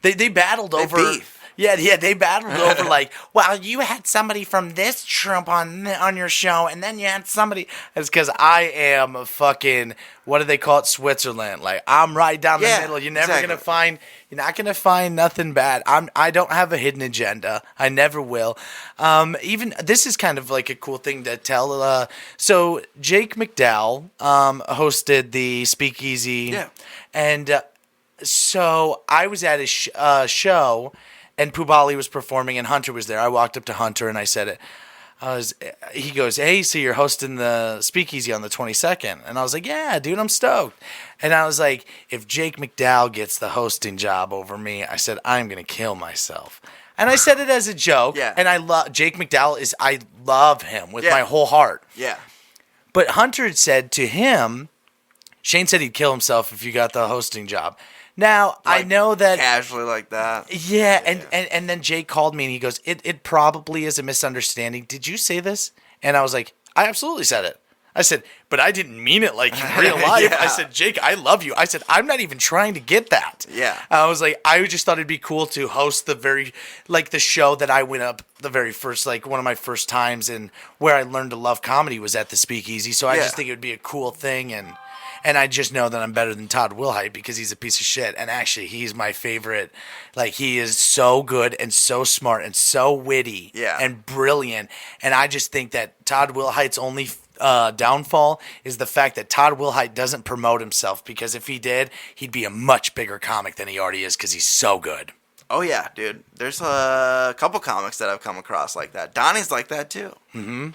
They battled over. Beef. Yeah, they battled over like, well, you had somebody from this troupe on your show, and then you had somebody. It's because I am a fucking, what do they call it, Switzerland? Like I'm right down the middle. You're never gonna find. You're not gonna find nothing bad. I don't have a hidden agenda. I never will. Even this is kind of like a cool thing to tell. So Jake McDowell hosted the Speakeasy. Yeah. And so I was at his show. And Pubali was performing, and Hunter was there. I walked up to Hunter, and I said it. He goes, hey, so you're hosting the Speakeasy on the 22nd. And I was like, yeah, dude, I'm stoked. And I was like, if Jake McDowell gets the hosting job over me, I said, I'm going to kill myself. And I said it as a joke. Yeah. And I love Jake McDowell. I love him with my whole heart. Yeah. But Hunter had said to him, Shane said he'd kill himself if you got the hosting job. Now, I know that... Casually like that. Yeah, and then Jake called me and he goes, it probably is a misunderstanding. Did you say this? And I was like, I absolutely said it. I said, but I didn't mean it like in real life. I said, Jake, I love you. I said, I'm not even trying to get that. Yeah. I was like, I just thought it'd be cool to host the show that I went up the very first, like one of my first times, and where I learned to love comedy was at the Speakeasy. So I just think it would be a cool thing, and I just know that I'm better than Todd Wilhite because he's a piece of shit. And actually, he's my favorite. Like, he is so good and so smart and so witty and brilliant. And I just think that Todd Wilhite's only downfall is the fact that Todd Wilhite doesn't promote himself, because if he did, he'd be a much bigger comic than he already is because he's so good. Oh, yeah, dude. There's a couple comics that I've come across like that. Donnie's like that, too. Mm-hmm.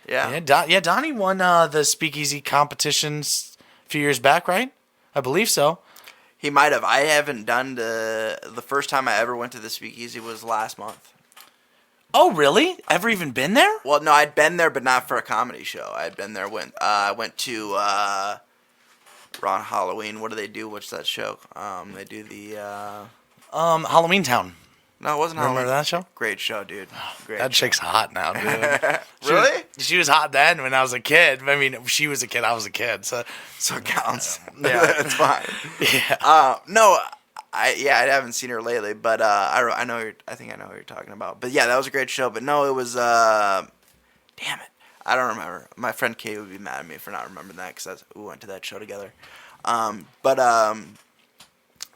Yeah. Donnie won the Speakeasy competitions a few years back, right? I believe so. He might have. I haven't done the first time I ever went to the Speakeasy was last month. Oh, really? Ever even been there? Well, no, I'd been there, but not for a comedy show. I'd been there when I went to Ron Halloween. What do they do? What's that show? They do the Halloween Town. No, it wasn't. Remember that show? Great show, dude. Great. That chick's hot now, dude. Really? She was hot then when I was a kid. I mean, she was a kid. I was a kid. So it counts. Yeah, it's fine. Yeah. No, I haven't seen her lately, but I know. I think I know what you're talking about. But yeah, that was a great show. But no, it was. Damn it, I don't remember. My friend Kay would be mad at me for not remembering that because we went to that show together.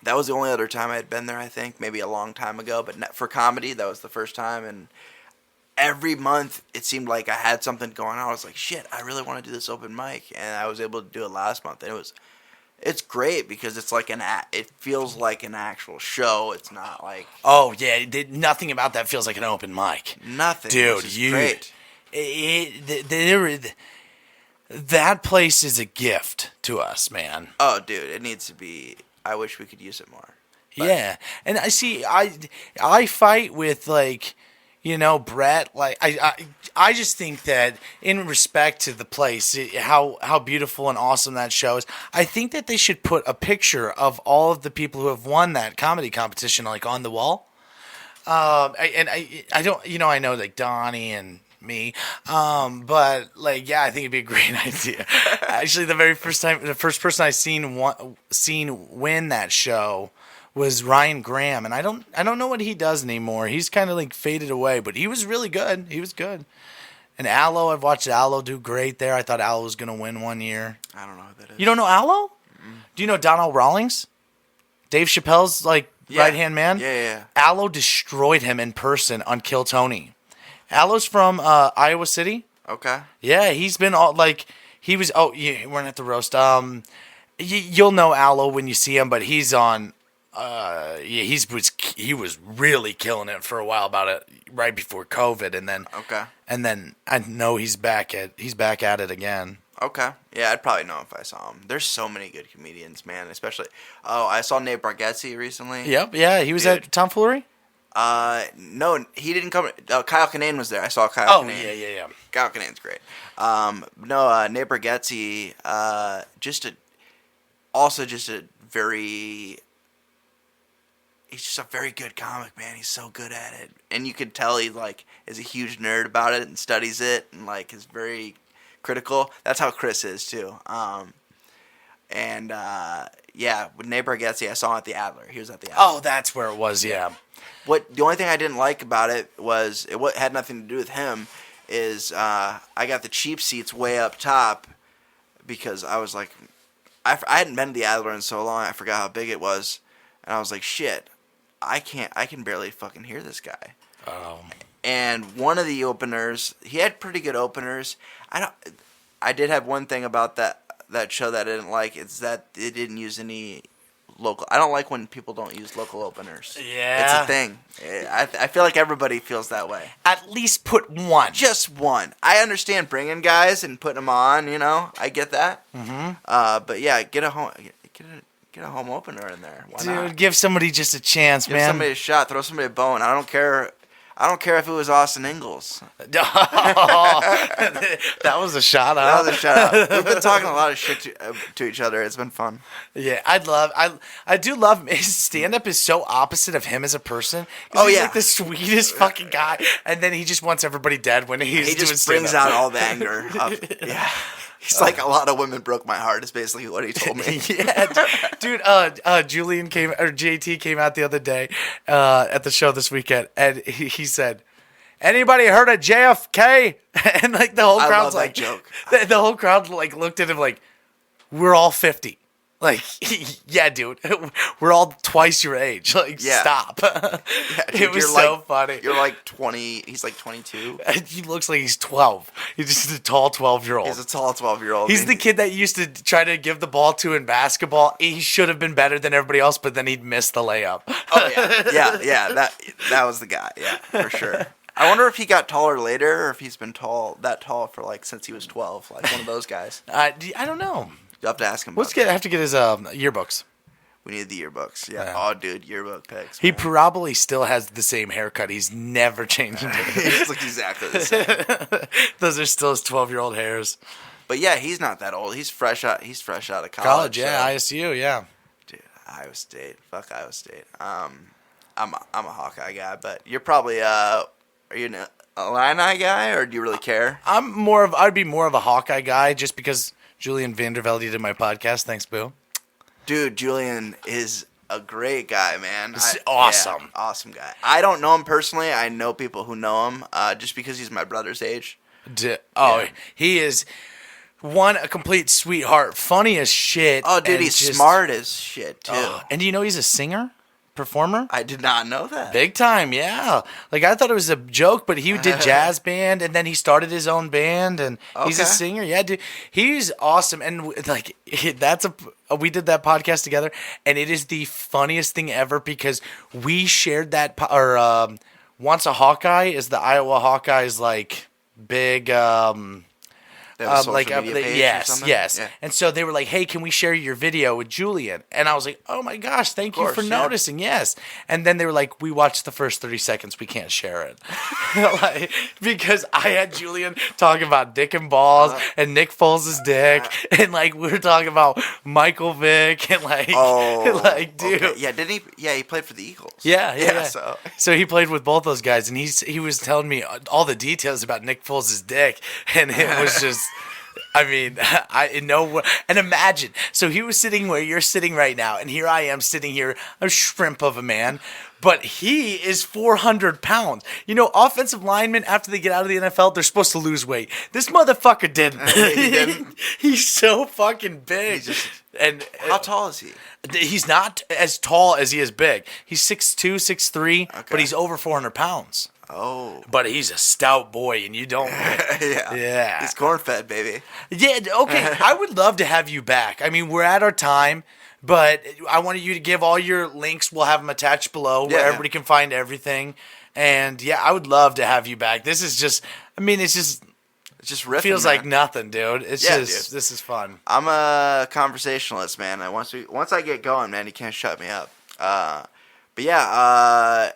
That was the only other time I had been there, I think, maybe a long time ago. But for comedy, that was the first time. And every month, it seemed like I had something going on. I was like, shit, I really want to do this open mic. And I was able to do it last month. And it's great because it's like it feels like an actual show. It's not like... Oh, yeah. Nothing about that feels like an open mic. Nothing. Dude, great. That place is a gift to us, man. Oh, dude, it needs to be... I wish we could use it more. But. Yeah, and I fight with Brett. Like I just think that in respect to the place, how beautiful and awesome that show is. I think that they should put a picture of all of the people who have won that comedy competition on the wall. I don't, I know like Donnie and me, but I think it'd be a great idea. Actually, the first person I seen win that show was Ryan Graham, and I don't know what he does anymore. He's kind of faded away, but he was really good. He was good. And Allo, I've watched Allo do great there. I thought Allo was gonna win one year. I don't know who that is. You don't know Allo? Mm-hmm. Do you know Donald Rawlings? Dave Chappelle's right hand man. Yeah. Allo destroyed him in person on Kill Tony. Allo's from Iowa City. Okay. Yeah, he's been he was. Oh, yeah, we're at the roast. You'll know Allo when you see him, but he's on. He was really killing it for a while about it right before COVID, and then okay, and then I know he's back at it again. Okay. Yeah, I'd probably know if I saw him. There's so many good comedians, man. Especially, I saw Nate Bargatze recently. Yep, yeah, he was at Tomfoolery. No, he didn't come. Kyle Kinane was there. I saw Kyle. Oh, Kinane. yeah. Kyle Kinane's great. No, Nate Bargatze, just a very. He's just a very good comic, man. He's so good at it, and you could tell he like is a huge nerd about it and studies it, and like is very critical. That's how Chris is too. Yeah, with Nate Bargatze, I saw him at the Adler. He was at the Adler. Oh, that's where it was. Yeah. The only thing I didn't like about it was it had nothing to do with him. Is I got the cheap seats way up top because I was like, I hadn't been to the Adler in so long. I forgot how big it was, and I was like, shit, I can barely fucking hear this guy. Oh. And one of the openers, he had pretty good openers. I did have one thing about that show that I didn't like. It's that it didn't use any local. I don't like when people don't use local openers. Yeah. It's a thing. I feel like everybody feels that way. At least put one. Just one. I understand bringing guys and putting them on, I get that. Mm-hmm. But yeah, get a home opener in there. Why not? Dude, give somebody just a chance, Give man. somebody a shot. Throw somebody a bone. I don't care if it was Austin Ingalls. That was a shout out. That was a shout out. We've been talking a lot of shit to each other. It's been fun. Yeah, I do love his stand up is so opposite of him as a person. Oh, he's yeah. like the sweetest fucking guy, and then he just wants everybody dead when he's He doing just brings stand-up. out all the anger. Yeah. He's like, a lot of women broke my heart is basically what he told me. Yeah, dude. JT came out the other day at the show this weekend, and he said, "Anybody heard of JFK?" And like the whole I crowd's love like, that joke. The whole crowd like looked at him like, "We're all 50." Like, yeah, dude, we're all twice your age. Like, Yeah. stop. Yeah, dude, It was you're so like, funny. You're like 20. He's like 22. He looks like he's 12. He's just a tall 12-year-old. He's a tall 12-year-old. He's the kid that used to try to give the ball to in basketball. He should have been better than everybody else, but then he'd miss the layup. Oh yeah, yeah. That was the guy. Yeah, for sure. I wonder if he got taller later, or if he's been that tall for like since he was 12, like one of those guys. I don't know. You have to ask him. I have to get his yearbooks. We need the yearbooks. Yeah. Yeah. Oh, dude, yearbook pics. He man. probably still has the same haircut. He's never changed it. He just looks exactly the same. Those are still his 12-year-old hairs. But yeah, he's not that old. He's fresh out. He's fresh out of College, yeah, so. ISU, yeah. Dude, Iowa State. Fuck Iowa State. I'm a Hawkeye guy, but you're probably are you an Illini guy, or do you really care? I'd be more of a Hawkeye guy just because Julian Vandervelde did my podcast. Thanks, Boo. Dude, Julian is a great guy, man. Awesome. Yeah, awesome guy. I don't know him personally. I know people who know him just because he's my brother's age. Yeah. He is a complete sweetheart, funny as shit. Oh, dude, he's smart as shit, too. And do you know he's a singer? Performer? I did not know that. Big time, yeah. Like, I thought it was a joke, but he did jazz band, and then he started his own band, and he's a singer. Yeah, dude, he's awesome. And like, we did that podcast together, and it is the funniest thing ever because we shared that. Once a Hawkeye is the Iowa Hawkeyes like big. They have a social media page or something? Yes. Yeah. And so they were like, "Hey, can we share your video with Julian?" And I was like, "Oh my gosh, thank you for noticing." Yes. And then they were like, "We watched the first 30 seconds. We can't share it." Like, because I had Julian talking about dick and balls and Nick Foles' dick, and like we were talking about Michael Vick and like, dude. Okay. Yeah, didn't he? Yeah, he played for the Eagles. Yeah. So he played with both those guys, and he was telling me all the details about Nick Foles' dick, and it was just. I mean, I know, and imagine. So he was sitting where you're sitting right now, and here I am sitting here, a shrimp of a man, but he is 400 pounds. You know, offensive linemen, after they get out of the NFL, they're supposed to lose weight. This motherfucker didn't. He didn't? He's so fucking big. And how tall is he? He's not as tall as he is big. He's 6'2", 6'3", but he's over 400 pounds. Oh. But he's a stout boy, and you don't. Yeah. He's corn-fed, baby. Yeah, okay. I would love to have you back. I mean, we're at our time, but I wanted you to give all your links. We'll have them attached below where everybody can find everything. And, yeah, I would love to have you back. This is just, I mean, it's Just riffing, Feels man. like nothing, dude. It's Yeah, just dude. this is fun. I'm a conversationalist, man. Once I get going, man, you can't shut me up. But yeah,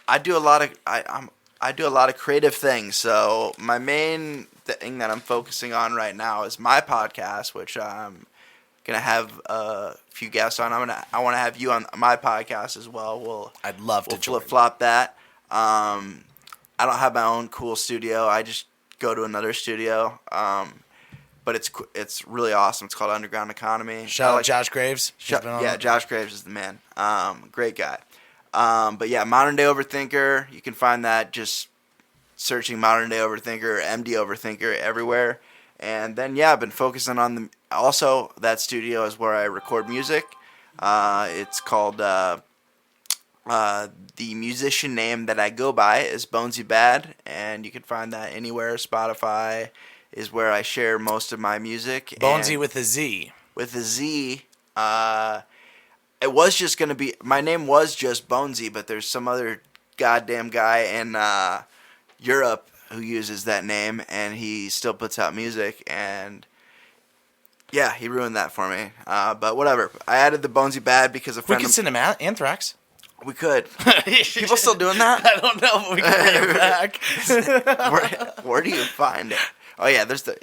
I do a lot of I do a lot of creative things. So my main thing that I'm focusing on right now is my podcast, which I'm gonna have a few guests on. I want to have you on my podcast as well. I'd love We'll to join. flip flop that. I don't have my own cool studio. I just go to another studio. But it's really awesome. It's called Underground Economy. Shout out Josh Graves. He's been on Yeah, it. Josh Graves is the man. Great guy. But yeah, Modern Day Overthinker. You can find that just searching Modern Day Overthinker, MD Overthinker everywhere. And then yeah, I've been focusing on also that studio is where I record music. It's called the musician name that I go by is Bonesy Bad, and you can find that anywhere. Spotify is where I share most of my music. Bonesy and with a Z. with a Z. It was just gonna be my name was just Bonesy, but there's some other goddamn guy in Europe who uses that name, and he still puts out music, and yeah, he ruined that for me. But whatever. I added the Bonesy Bad because a We friend can send him Anthrax. we could. People still doing that? I don't know, but we can bring it back. Where do you find it? Oh yeah, there's the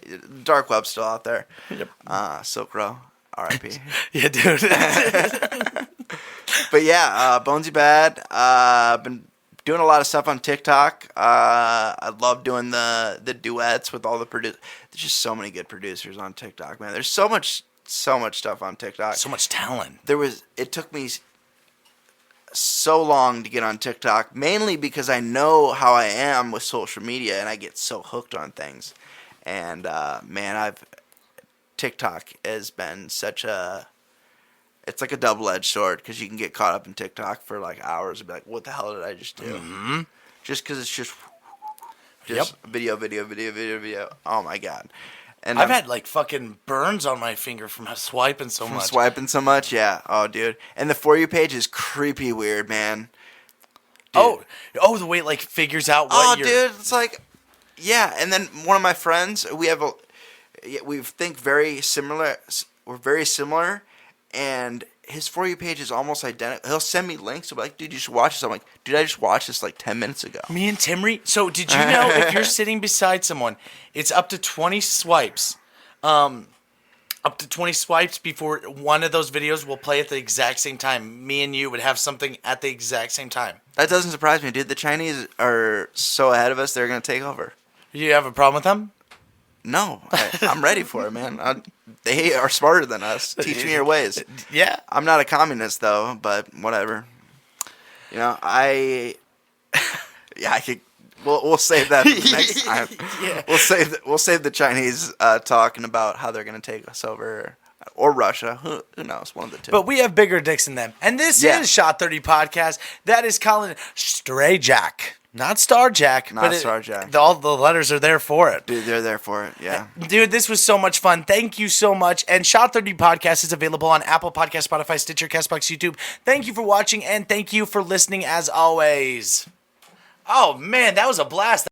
dark web still out there. Yep. Silk Row, R.I.P. Yeah, dude. But yeah, Bonesy Bad. I've been doing a lot of stuff on TikTok. I love doing the duets with all the producers. There's just so many good producers on TikTok, man. There's so much stuff on TikTok. So much talent. It took me so long to get on TikTok, mainly because I know how I am with social media, and I get so hooked on things. And man, TikTok has been it's like a double-edged sword because you can get caught up in TikTok for like hours and be like, what the hell did I just do? Mm-hmm. Just because it's just video. Oh my god! And I've had like fucking burns on my finger from swiping so from much. swiping so much, yeah. Oh, dude. And the For You page is creepy weird, man. Dude. Oh, the way it like figures out what you're... dude, it's like, yeah. And then one of my friends, we think very similar. We're very similar, and his For You page is almost identical. He'll send me links. He'll be like, dude, you should watch this. I'm like, dude, I just watched this like 10 minutes ago. Me and Timry. So did you know if you're sitting beside someone, it's up to 20 swipes. Up to 20 swipes before one of those videos will play at the exact same time. Me and you would have something at the exact same time. That doesn't surprise me, dude. The Chinese are so ahead of us, they're going to take over. You have a problem with them? No, I'm ready for it, man. They are smarter than us. Teach me your ways. Yeah. I'm not a communist, though, but whatever. You know, I could. We'll save that for the next time. Yeah. We'll save the Chinese talking about how they're going to take us over, or Russia. Who knows? One of the two. But we have bigger dicks than them. And this is Shot 30 Podcast. That is Collin Strajack. Not Starjack. Not Starjack. All the letters are there for it. Dude, they're there for it. Yeah. Dude, this was so much fun. Thank you so much. And Shot 30 Podcast is available on Apple Podcasts, Spotify, Stitcher, CastBox, YouTube. Thank you for watching, and thank you for listening as always. Oh, man, that was a blast.